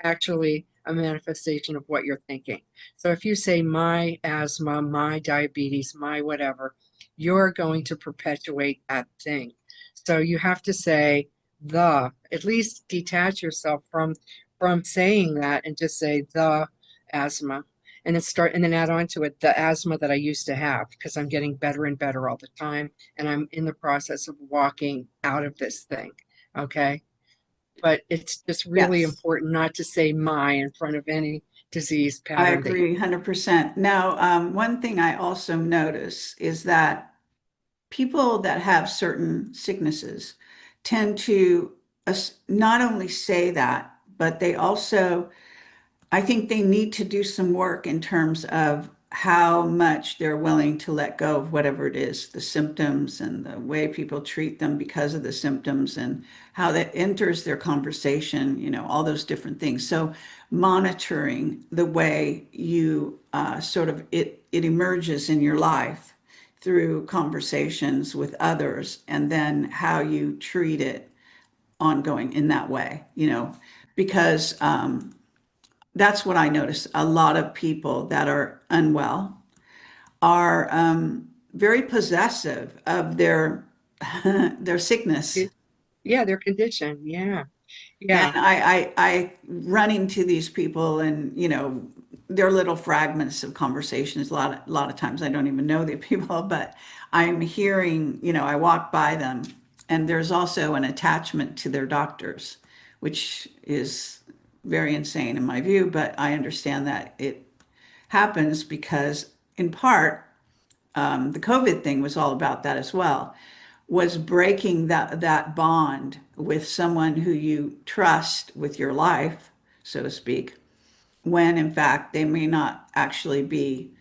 actually a manifestation of what you're thinking. So if you say my asthma, my diabetes, my whatever, you're going to perpetuate that thing. So you have to say at least detach yourself from saying that and just say the asthma and then add on to it the asthma that I used to have because I'm getting better and better all the time and I'm in the process of walking out of this thing. Okay, but it's just really Yes. important not to say my in front of disease I pattern that you. agree 100%. Now, one thing I also notice is that people that have certain sicknesses tend to not only say that, but they also, I think they need to do some work in terms of how much they're willing to let go of whatever it is, the symptoms and the way people treat them because of the symptoms and how that enters their conversation, all those different things. So monitoring the way you sort of it emerges in your life through conversations with others and then how you treat it ongoing in that way, because that's what I notice. A lot of people that are unwell are very possessive of their their sickness. Yeah, their condition. Yeah, And yeah, I run into these people and, they're little fragments of conversations. A lot of times I don't even know the people, but I'm hearing, I walk by them and there's also an attachment to their doctors, which is very insane in my view, but I understand that it happens because in part, the COVID thing was all about that as well, was breaking that bond with someone who you trust with your life, so to speak, when in fact they may not actually be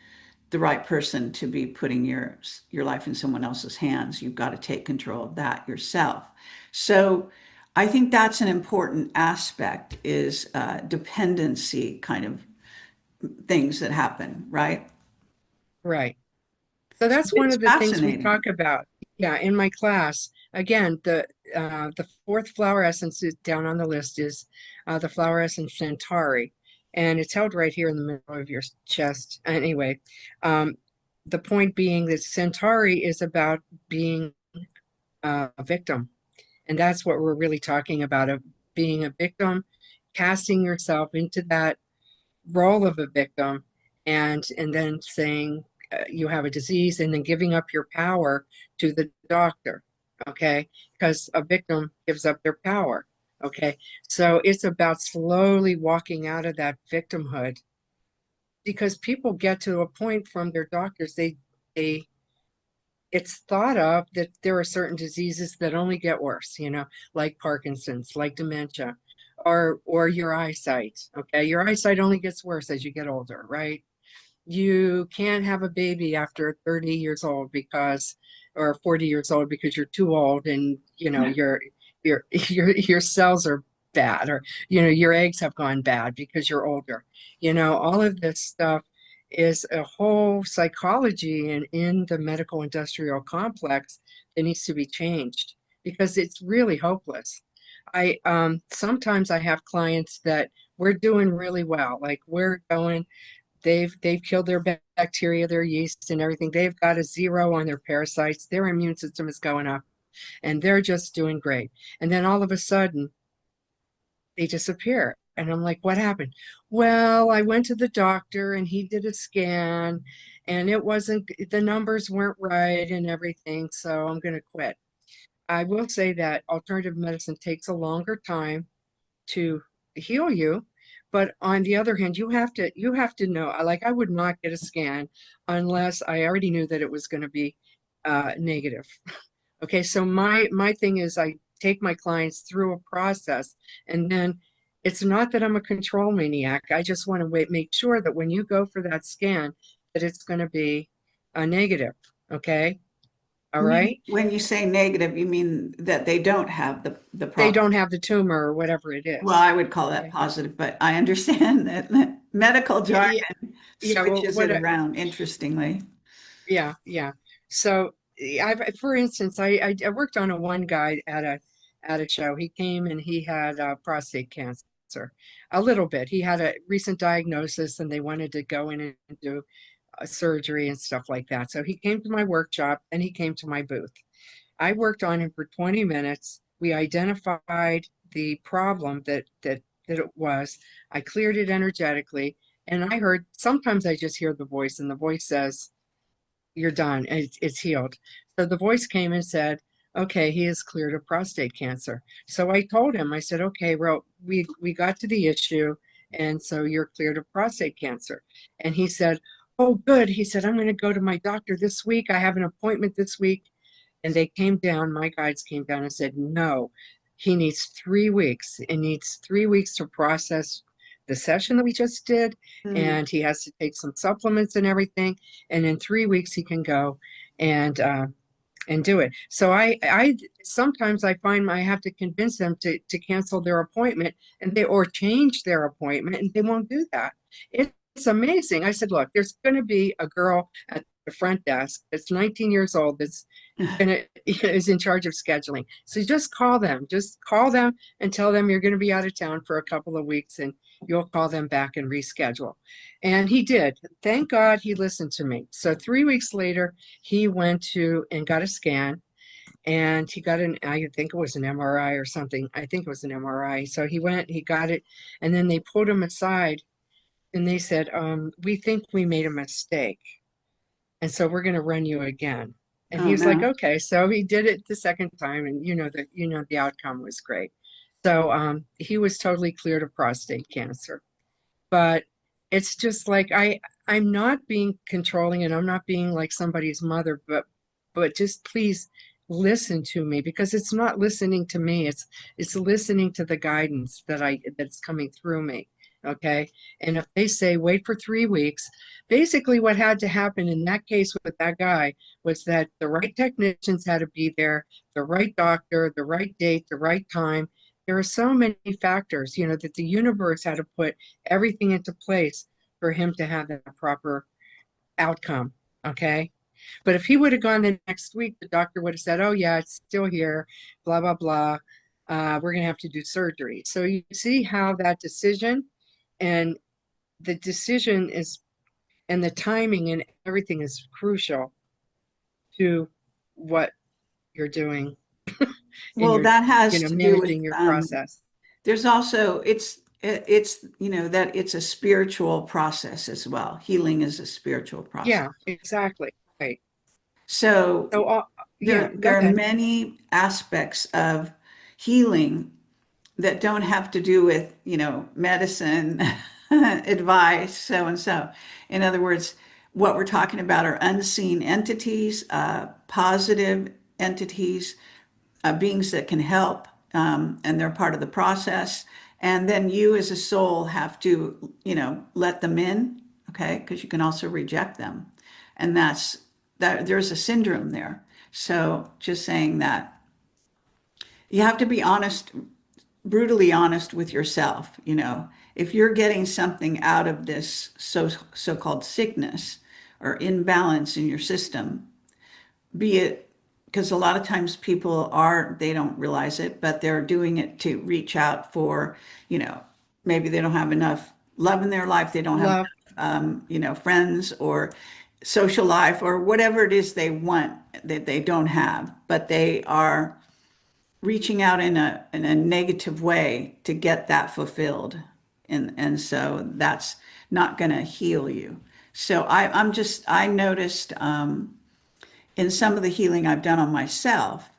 the right person to be putting your life in someone else's hands. You've got to take control of that yourself. So I think that's an important aspect is dependency kind of things that happen, right? right. So So that's one it's of the things we fascinating. talk about. Yeah, in my class. Again, the fourth flower essence is down on the list is the flower essence Centauri, and it's held right here in the middle of your chest. Anyway, um, the point being that Centauri is about being a victim, and that's what we're really talking about of being a victim, casting yourself into that role of a victim, and then saying you have a disease and then giving up your power to the doctor. Okay, because a victim gives up their power. Okay, so it's about slowly walking out of that victimhood because people get to a point from their doctors, they it's thought of that there are certain diseases that only get worse, like Parkinson's, like dementia, or your eyesight. Okay, your eyesight only gets worse as you get older, right? You can't have a baby after 30 years old because, or 40 years old because you're too old and your cells are bad, or your eggs have gone bad because you're older. All of this stuff is a whole psychology in the medical industrial complex that needs to be changed because it's really hopeless. I sometimes I have clients that we're doing really well, like we're going, they've killed their bacteria, their yeast and everything. They've got a zero on their parasites. Their immune system is going up and they're just doing great. And then all of a sudden they disappear. And I'm like, what happened? Well, I went to the doctor and he did a scan and it wasn't, the numbers weren't right and everything. So I'm going to quit. I will say that alternative medicine takes a longer time to heal you. But on the other hand, you have to know, like I would not get a scan unless I already knew that it was going to be negative. Okay, so my thing is I take my clients through a process, and then it's not that I'm a control maniac. I just want to make sure that when you go for that scan, that it's going to be a negative. Okay, all right. When you say negative, you mean that they don't have the They problem. don't have the tumor or whatever it Well, is. I would call that Okay. positive, but I understand that medical Yeah, yeah, jargon yeah. Well, switches it around interestingly. yeah, yeah. So for instance, I worked on one guy at a show. He came and he had prostate cancer, a little bit. He had a recent diagnosis, and they wanted to go in and do a surgery and stuff like that. So he came to my workshop and he came to my booth. I worked on him for 20 minutes. We identified the problem that it was. I cleared it energetically, and I heard sometimes I just hear the voice, and the voice says you're done. It's healed. So the voice came and said, okay, he has cleared of prostate cancer. So I told him, I said, okay, well, we got to the issue And so you're cleared of prostate cancer. And he said, oh, good. He said, I'm going to go to my doctor this week. I have an appointment this week. And they came down, my guides came down and said, no, he needs 3 weeks. It needs 3 weeks to process the session that we just did. Mm. And he has to take some supplements and everything. And in 3 weeks, he can go and do it. So I sometimes I find I have to convince them to cancel their appointment and they or change their appointment, and they won't do that. It's amazing. I said, look, there's going to be a girl at the front desk that's 19 years old that's gonna is in charge of scheduling. So just call them and tell them you're going to be out of town for a couple of weeks, and you'll call them back and reschedule. And he did. Thank God he listened to me. So 3 weeks later, he went to and got a scan, and he got I think it was an MRI or something. I think it was an MRI. So he went, he got it, and then they pulled him aside and they said, we think we made a mistake. And so we're going to run you again. And Oh he was like, no. okay. So he did it the second time, and the outcome was great. So he was totally cleared of prostate cancer. But it's just like I'm not being controlling, and I'm not being like somebody's mother, but just please listen to me, because it's not listening to me. It's listening to the guidance that's coming through me. Okay. And if they say wait for 3 weeks, basically what had to happen in that case with that guy was that the right technicians had to be there, the right doctor, the right date, the right time. There are so many factors, that the universe had to put everything into place for him to have that proper outcome. Okay. But if he would have gone the next week, the doctor would have said, oh, yeah, it's still here, blah, blah, blah. We're going to have to do surgery. So you see how that decision and the decision is, and the timing and everything is crucial to what you're doing in Well, your, that has to do with, managing your process. there's also, it's, that it's a spiritual process as well. Healing is a spiritual process. Yeah, exactly. Right. So So, yeah, go there are ahead. many aspects of healing that don't have to do with, medicine, advice, so and so. In other words, what we're talking about are unseen entities, positive entities, beings that can help, and they're part of the process. And then you as a soul have to, let them in, okay? Because you can also reject them. And that there's a syndrome there. So just saying that you have to be honest, brutally honest with yourself. If you're getting something out of this so-called sickness or imbalance in your system, be it because a lot of times they don't realize it, but they're doing it to reach out for, you know, maybe they don't have enough love in their life, they don't have, Love. friends or social life or whatever it is they want that they don't have, but they are reaching out in a negative way to get that fulfilled. And so that's not going to heal you. So I noticed, in some of the healing I've done on myself,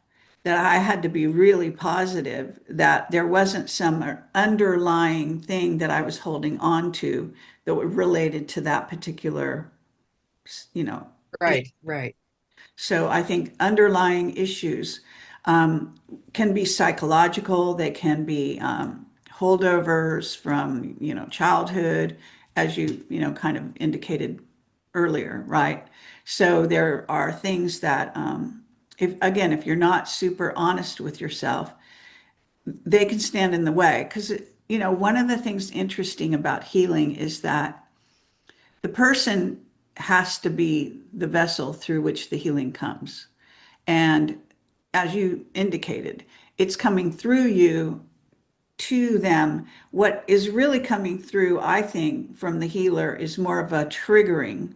that I had to be really positive that there wasn't some underlying thing that I was holding on to that were related to that particular, you know. Right, right. So I think underlying issues, can be psychological, they can be, holdovers from, childhood, as you kind of indicated earlier, right? So there are things that, if you're not super honest with yourself, they can stand in the way. Because, one of the things interesting about healing is that the person has to be the vessel through which the healing comes. And as you indicated, it's coming through you to them. What is really coming through, I think, from the healer is more of a triggering,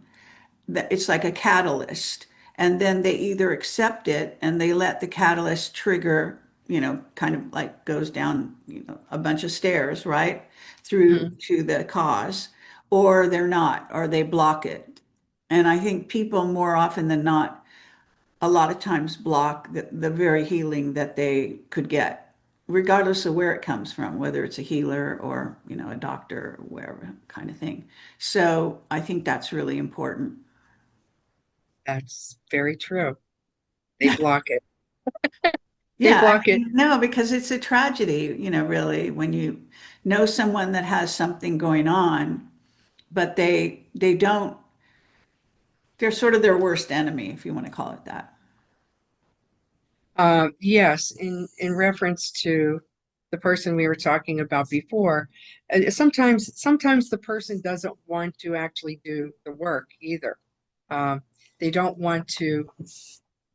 that it's like a catalyst. And then they either accept it and they let the catalyst trigger, kind of like goes down, a bunch of stairs, right? Through Mhm. to the cause, or they're not, or they block it. And I think people more often than not, a lot of times block the very healing that they could get regardless of where it comes from, whether it's a healer or, a doctor or wherever kind of thing. So I think that's really important. That's very true. They block it. They Yeah, I block it. mean, no, because it's a tragedy, really, when you know someone that has something going on, but they don't, they're sort of their worst enemy, if you want to call it that. Yes, in reference to the person we were talking about before, sometimes the person doesn't want to actually do the work either. Um, they don't want to.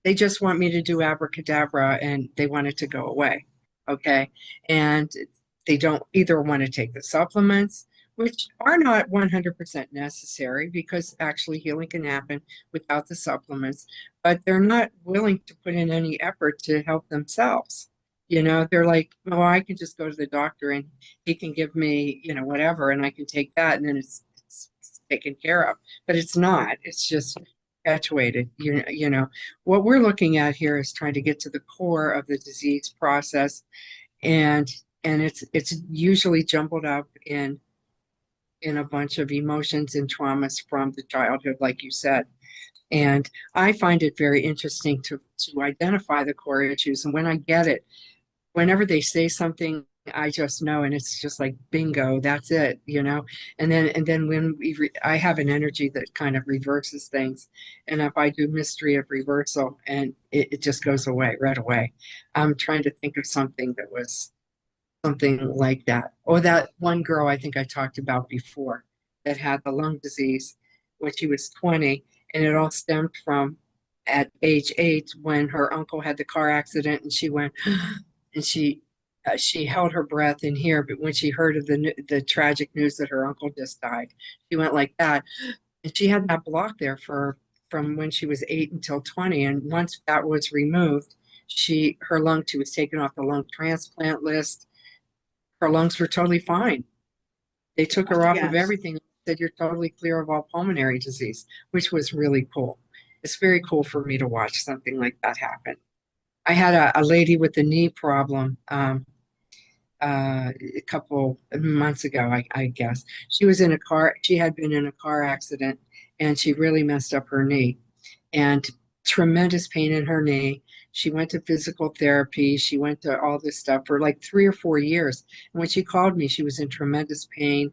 They just want me to do abracadabra, and they want it to go away. Okay, and they don't either want to take the supplements, which are not 100% necessary because actually healing can happen without the supplements, but they're not willing to put in any effort to help themselves. They're like, oh, I can just go to the doctor and he can give me, whatever, and I can take that, and then it's taken care of. But it's not. It's just perpetuated. What we're looking at here is trying to get to the core of the disease process, and it's usually jumbled up in a bunch of emotions and traumas from the childhood, like you said. And I find it very interesting to identify the core issues. And when I get it, whenever they say something, I just know, and it's just like bingo, that's it. And then when I have an energy that kind of reverses things, and if I do mystery of reversal, and it just goes away right away. I'm trying to think of something that was something like that. Or that one girl I think I talked about before that had the lung disease when she was 20, and it all stemmed from at age 8 when her uncle had the car accident, and she went, and she held her breath in here, but when she heard of the tragic news that her uncle just died, she went like that, and she had that block there for from when she was 8 until 20, and once that was removed, she was taken off the lung transplant list. Her lungs were totally fine. They took her off of Yes. everything and said, you're totally clear of all pulmonary disease, which was really cool. It's very cool for me to watch something like that happen. I had a lady with a knee problem a couple months ago, I guess. She had been in a car accident and she really messed up her knee and tremendous pain in her knee. She went to physical therapy. She went to all this stuff for like 3 or 4 years. And when she called me, she was in tremendous pain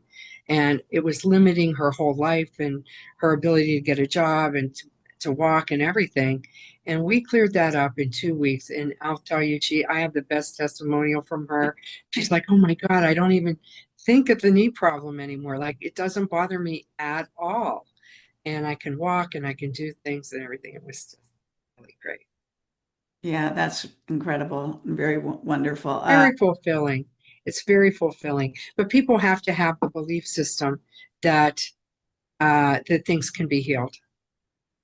and it was limiting her whole life and her ability to get a job and to walk and everything. And we cleared that up in 2 weeks. And I'll tell you, I have the best testimonial from her. She's like, oh my God, I don't even think of the knee problem anymore. Like it doesn't bother me at all. And I can walk and I can do things and everything. It was just really great. Yeah, that's incredible. Very wonderful. Very fulfilling. It's very fulfilling. But people have to have the belief system that that things can be healed.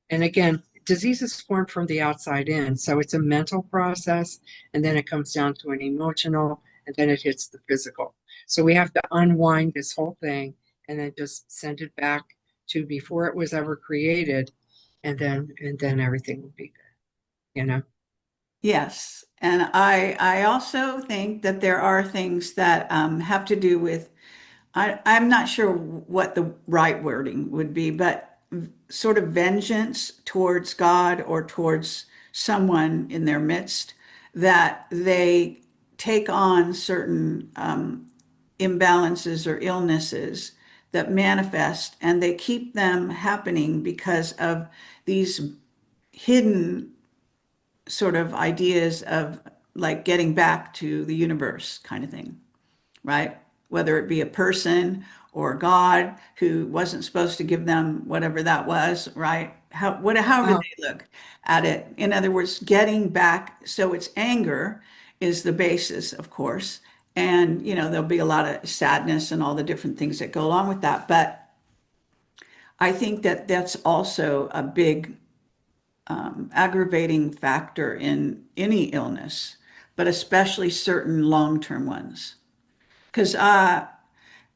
And again, disease is formed from the outside in. So it's a mental process, and then it comes down to an emotional, and then it hits the physical. So we have to unwind this whole thing and then just send it back to before it was ever created, and then everything will be good. Yes, and I also think that there are things that have to do with I'm not sure what the right wording would be, but sort of vengeance towards God or towards someone in their midst that they take on certain imbalances or illnesses that manifest and they keep them happening because of these hidden sort of ideas of like getting back to the universe kind of thing, right? Whether it be a person or God who wasn't supposed to give them whatever that was, right? However Oh, they look at it. In other words, getting back. So it's anger is the basis, of course. And, there'll be a lot of sadness and all the different things that go along with that. But I think that that's also a big aggravating factor in any illness, but especially certain long-term ones. Because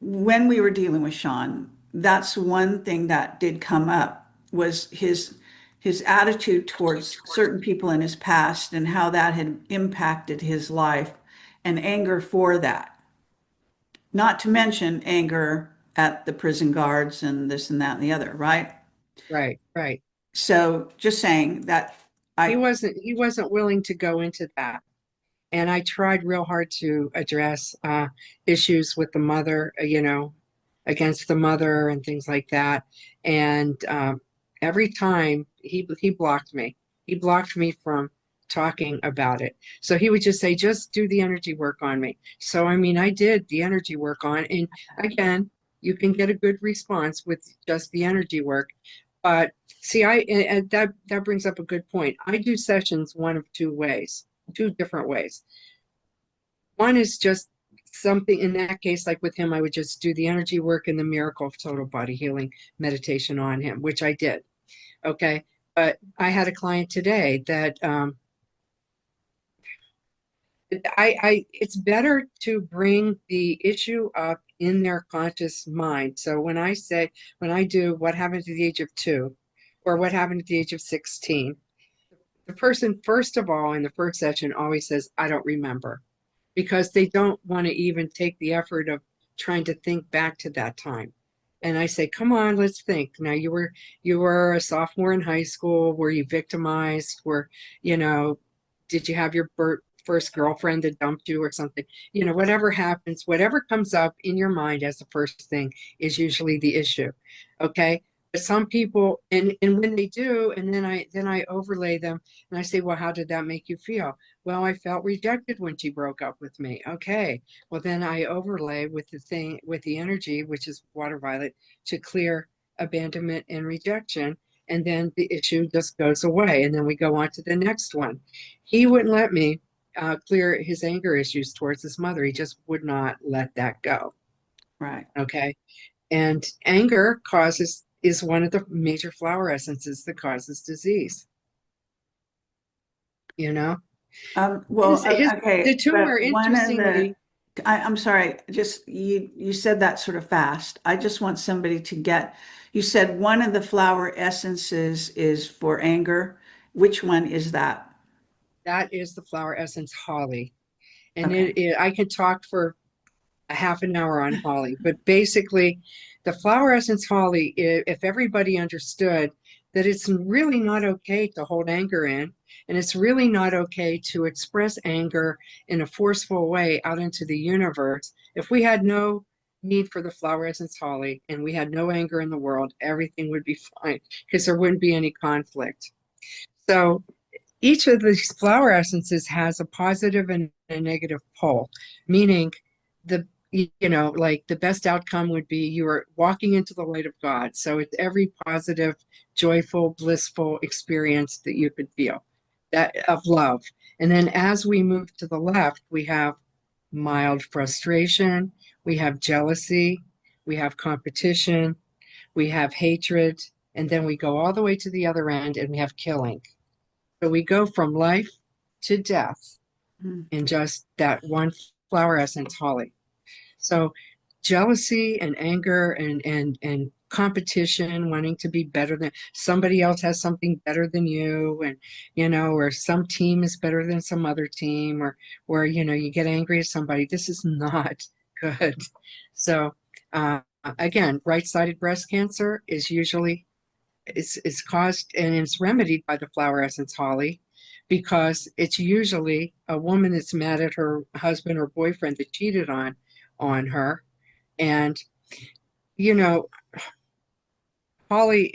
when we were dealing with Sean, that's one thing that did come up was his attitude towards certain people in his past and how that had impacted his life and anger for that. Not to mention anger at the prison guards and this and that and the other, right? Right, right. So just saying that He I, wasn't willing to go into that. And I tried real hard to address issues with the mother, against the mother and things like that. And every time he blocked me. He blocked me from talking about it. So he would just say, just do the energy work on me. So I mean, I did the energy work on, and again, you can get a good response with just the energy work. But see, and that brings up a good point. I do sessions one of two ways, two different ways. One is just something in that case, like with him, I would just do the energy work and the miracle of total body healing meditation on him, which I did. Okay. But I had a client today that it's better to bring the issue up in their conscious mind. So when I do what happened at the age of 2 or what happened at the age of 16, the person, first of all, in the first session always says, I don't remember, because they don't want to even take the effort of trying to think back to that time. And I say, come on, let's think. Now you were a sophomore in high school. Were you victimized? You know, did you have your first girlfriend that dumped you or something? Whatever happens, whatever comes up in your mind as the first thing is usually the issue. Okay. But some people, and when they do, and then I overlay them and I say, well, how did that make you feel? Well, I felt rejected when she broke up with me. Okay. Well, then I overlay with the energy, which is water violet, to clear abandonment and rejection. And then the issue just goes away. And then we go on to the next one. He wouldn't let me clear his anger issues towards his mother. He just would not let that go. right. Okay. And anger is one of the major flower essences that causes disease. You know, Well, the okay, tumor, but interestingly, I'm sorry, just you said that sort of fast. I just want somebody to get, you said one of the flower essences is for anger. Which one is that? that is the flower essence holly. And Okay. I could talk for a half an hour on holly, but basically, the flower essence holly, if everybody understood that it's really not okay to hold anger in, and it's really not okay to express anger in a forceful way out into the universe. If we had no need for the flower essence holly and we had no anger in the world, everything would be fine because there wouldn't be any conflict. So each of these flower essences has a positive and a negative pole, meaning like the best outcome would be you are walking into the light of God. So it's every positive, joyful, blissful experience that you could feel, that of love. And then as we move to the left, we have mild frustration, we have jealousy, we have competition, we have hatred, and then we go all the way to the other end and we have killing. So we go from life to death Hmm. in just that one flower essence, holly. So jealousy and anger and competition, wanting to be better than somebody else has something better than you, and or some team is better than some other team, or you get angry at somebody. This is not good. So again, right-sided breast cancer is usually is caused and it's remedied by the flower essence holly, because it's usually a woman that's mad at her husband or boyfriend that cheated on her. And you know holly,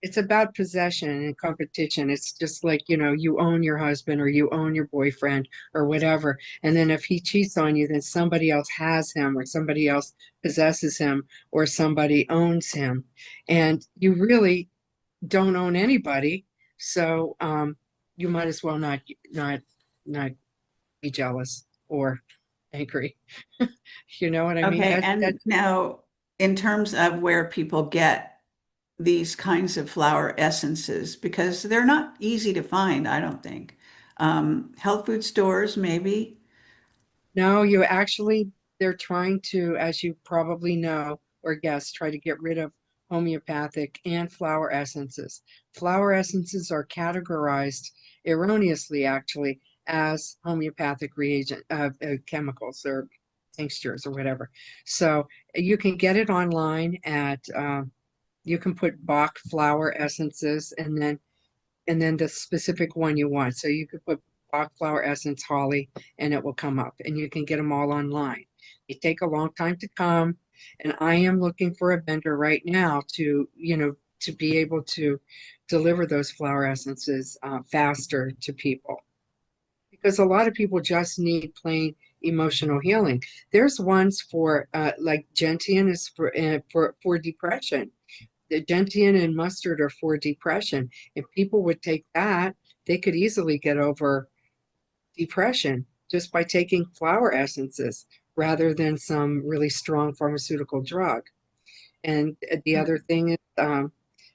it's about possession and competition. It's just like, you own your husband or you own your boyfriend or whatever, and then if he cheats on you, then somebody else has him or somebody else possesses him or somebody owns him, and you really don't own anybody. So you might as well not be jealous or angry. You know what I mean? Okay, That and now in terms of where people get these kinds of flower essences, because they're not easy to find, I don't think. Health food stores, maybe. No, they're trying to, as you probably know or guess, try to get rid of homeopathic and flower essences. Flower essences are categorized erroneously, actually, as homeopathic reagent chemicals or tinctures or whatever. So you can get it online at you can put Bach flower essences and then the specific one you want. So you could put Bach flower essence holly and it will come up, and you can get them all online. They take a long time to come, and I am looking for a vendor right now to, to be able to deliver those flower essences faster to people, because a lot of people just need plain emotional healing. There's ones for like gentian is for depression. The gentian and mustard are for depression. If people would take that, they could easily get over depression just by taking flower essences rather than some really strong pharmaceutical drug. And the other thing is,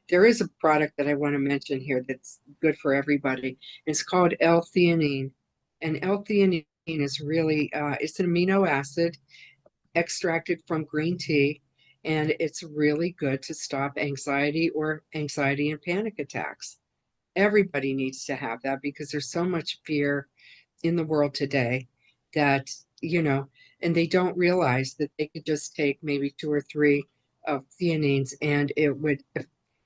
there is a product that I want to mention here that's good for everybody. It's called L-theanine, and L-theanine is really it's an amino acid extracted from green tea, and it's really good to stop anxiety and panic attacks. Everybody needs to have that because there's so much fear in the world today that, and they don't realize that they could just take maybe two or three of theanines, and it would,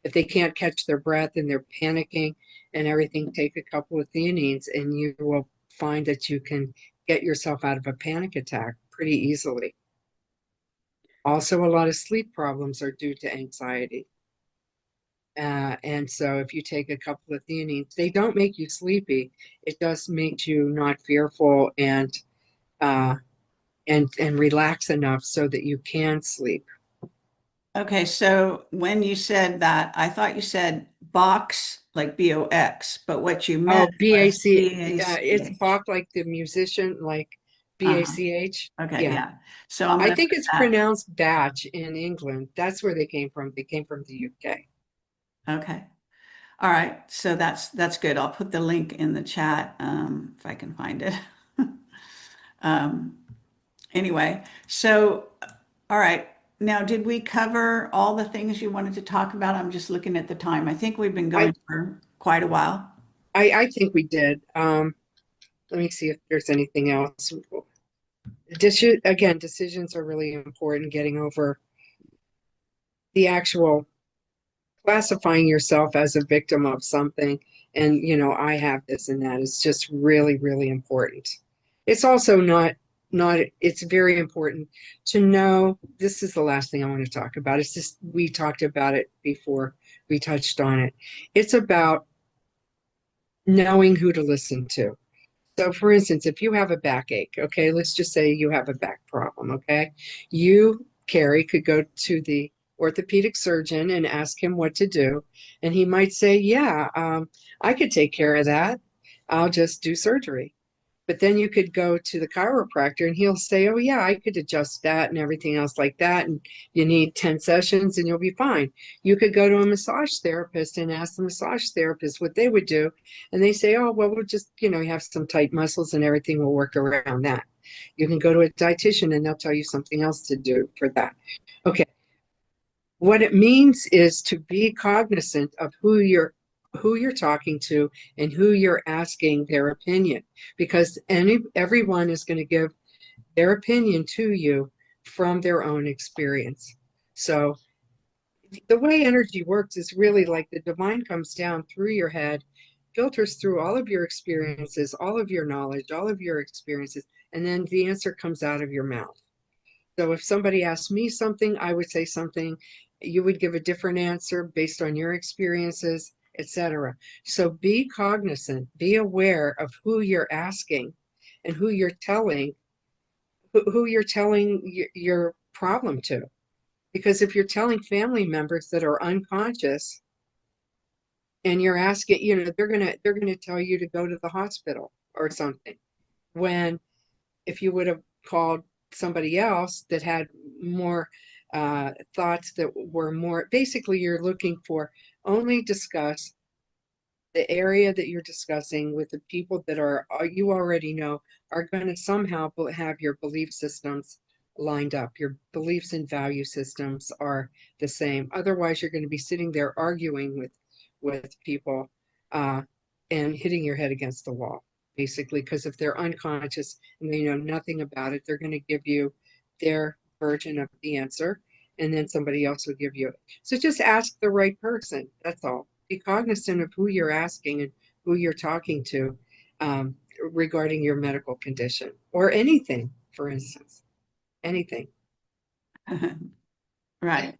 if they can't catch their breath and they're panicking and everything, take a couple of theanines and you will find that you can get yourself out of a panic attack pretty easily. Also, a lot of sleep problems are due to anxiety. And so if you take a couple of theanines, they don't make you sleepy. It just makes you not fearful uh, and relax enough so that you can sleep. Okay, so when you said that, I thought you said box, like BOX, but what you Oh, meant was BAC, it's BACH. Bach like the musician, like Uh-huh. BACH. Okay, Yeah. yeah. So I'm I gonna think put it's that. pronounced batch in England. That's where they came from. They came from the UK. Okay. All right. So that's good. I'll put the link in the chat if I can find it. Um, anyway, so all right. Now, did we cover all the things you wanted to talk about? I'm just looking at the time. I think we've been I, going for quite a while. I think we did. Let me see if there's anything else. Again, decisions are really important. Getting over the actual classifying yourself as a victim of something, and I have this and that is just really, really important. It's also not it's very important to know. This is the last thing I want to talk about. It's just, we talked about it before, we touched on it. It's about knowing who to listen to. So, for instance, if you have a backache, okay, let's just say you have a back problem, okay, you, Carrie, could go to the orthopedic surgeon and ask him what to do. And he might say, yeah, I could take care of that. I'll just do surgery. But then you could go to the chiropractor and he'll say, oh, yeah, I could adjust that and everything else like that. And you need 10 sessions and you'll be fine. You could go to a massage therapist and ask the massage therapist what they would do. And they say, oh, well, we'll just, you have some tight muscles and everything will work around that. You can go to a dietitian and they'll tell you something else to do for that. Okay. What it means is to be cognizant of who you're talking to and who you're asking their opinion, because everyone is going to give their opinion to you from their own experience. So the way energy works is really like the divine comes down through your head, filters through all of your experiences, all of your knowledge, all of your experiences, and then the answer comes out of your mouth. So if somebody asked me something, I would say something, you would give a different answer based on your experiences, etc. So be cognizant, be aware of who you're asking and who you're telling your problem to. Because if you're telling family members that are unconscious and you're asking, they're gonna tell you to go to the hospital or something. When if you would have called somebody else that had more thoughts that were more, basically you're looking for, only discuss the area that you're discussing with the people that are you already know are going to somehow have your belief systems lined up. Your beliefs and value systems are the same. Otherwise, you're going to be sitting there arguing with people uh, and hitting your head against the wall, basically, because if they're unconscious and they know nothing about it, they're going to give you their version of the answer, and then somebody else will give you it. So just ask the right person. That's all. Be cognizant of who you're asking and who you're talking to um, regarding your medical condition or anything, for instance, anything, Right.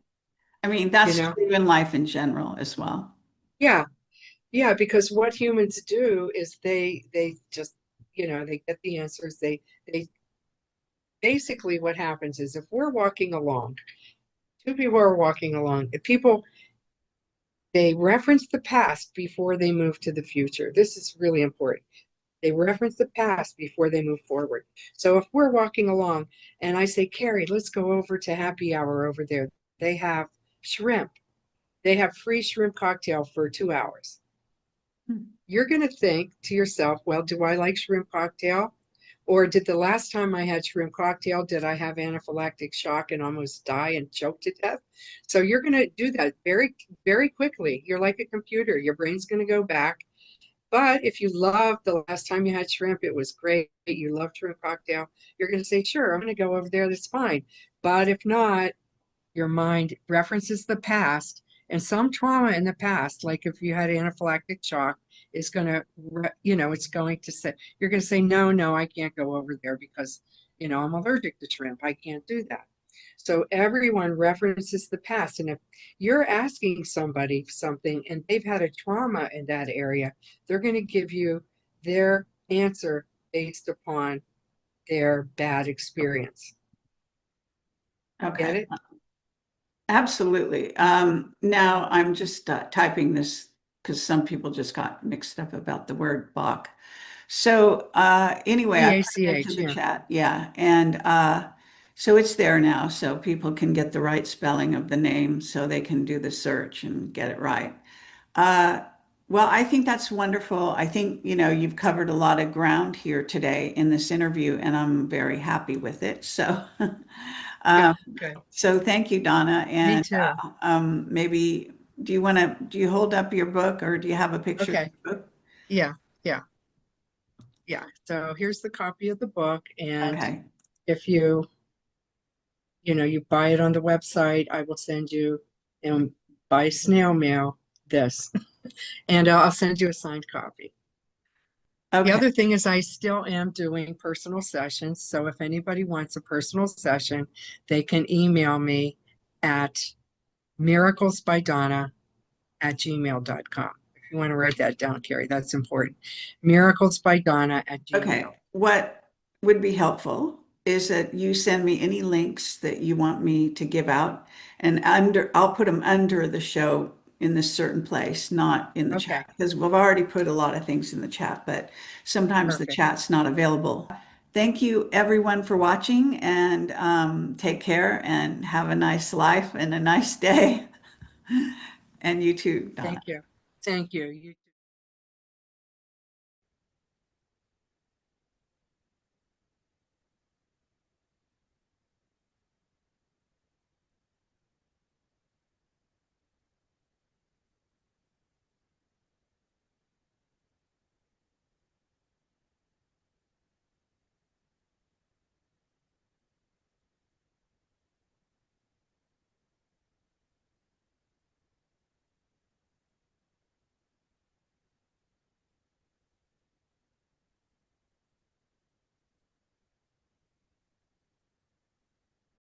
I mean, you that's know? true in life in general as well. Yeah, yeah, because what humans do is they just, they get the answers. They basically what happens is if we're walking along, two people are walking along, if people they reference the past before they move to the future. This is really important. They reference the past before they move forward. So if we're walking along and I say, Carrie, let's go over to happy hour over there. They have shrimp. They have free shrimp cocktail for 2 hours. You're going to think to yourself, well, do I like shrimp cocktail? Or did the last time I had shrimp cocktail, did I have anaphylactic shock and almost die and choke to death? So you're going to do that very, very quickly. You're like a computer. Your brain's going to go back. But if you love the last time you had shrimp, it was great. You loved shrimp cocktail. You're going to say, sure, I'm going to go over there. That's fine. But if not, your mind references the past and some trauma in the past, like if you had anaphylactic shock, is going to, it's going to say, you're going to say, no, no, I can't go over there because, I'm allergic to shrimp. I can't do that. So everyone references the past. And if you're asking somebody something and they've had a trauma in that area, they're going to give you their answer based upon their bad experience. Get Okay. it? Absolutely. Now I'm just typing this because some people just got mixed up about the word Bach. So anyway, I put it into BACH, the yeah. chat. Yeah. And so it's there now. So people can get the right spelling of the name so they can do the search and get it right. Uh, well, I think that's wonderful. I think, you've covered a lot of ground here today in this interview, and I'm very happy with it. So, Yeah, um, good. so thank you, Donna. Me And too. maybe do you hold up your book or do you have a picture of Okay. your book? Yeah, yeah, yeah. So here's the copy of the book. And Okay. if you buy it on the website, I will send you by snail mail this. And I'll send you a signed copy. The Okay. other thing is I still am doing personal sessions. So if anybody wants a personal session, they can email me at miraclesbydonna@gmail.com. If you want to write that down, Carrie, that's important. Miraclesbydonna@gmail. Okay. What would be helpful is that you send me any links that you want me to give out, and I'll put them under the show in this certain place, not in the chat, Okay, because we've already put a lot of things in the chat, but sometimes the perfect. chat's not available. Thank you, everyone, for watching, and take care and have a nice life and a nice day. And you too, Donna. Thank you. Thank you. You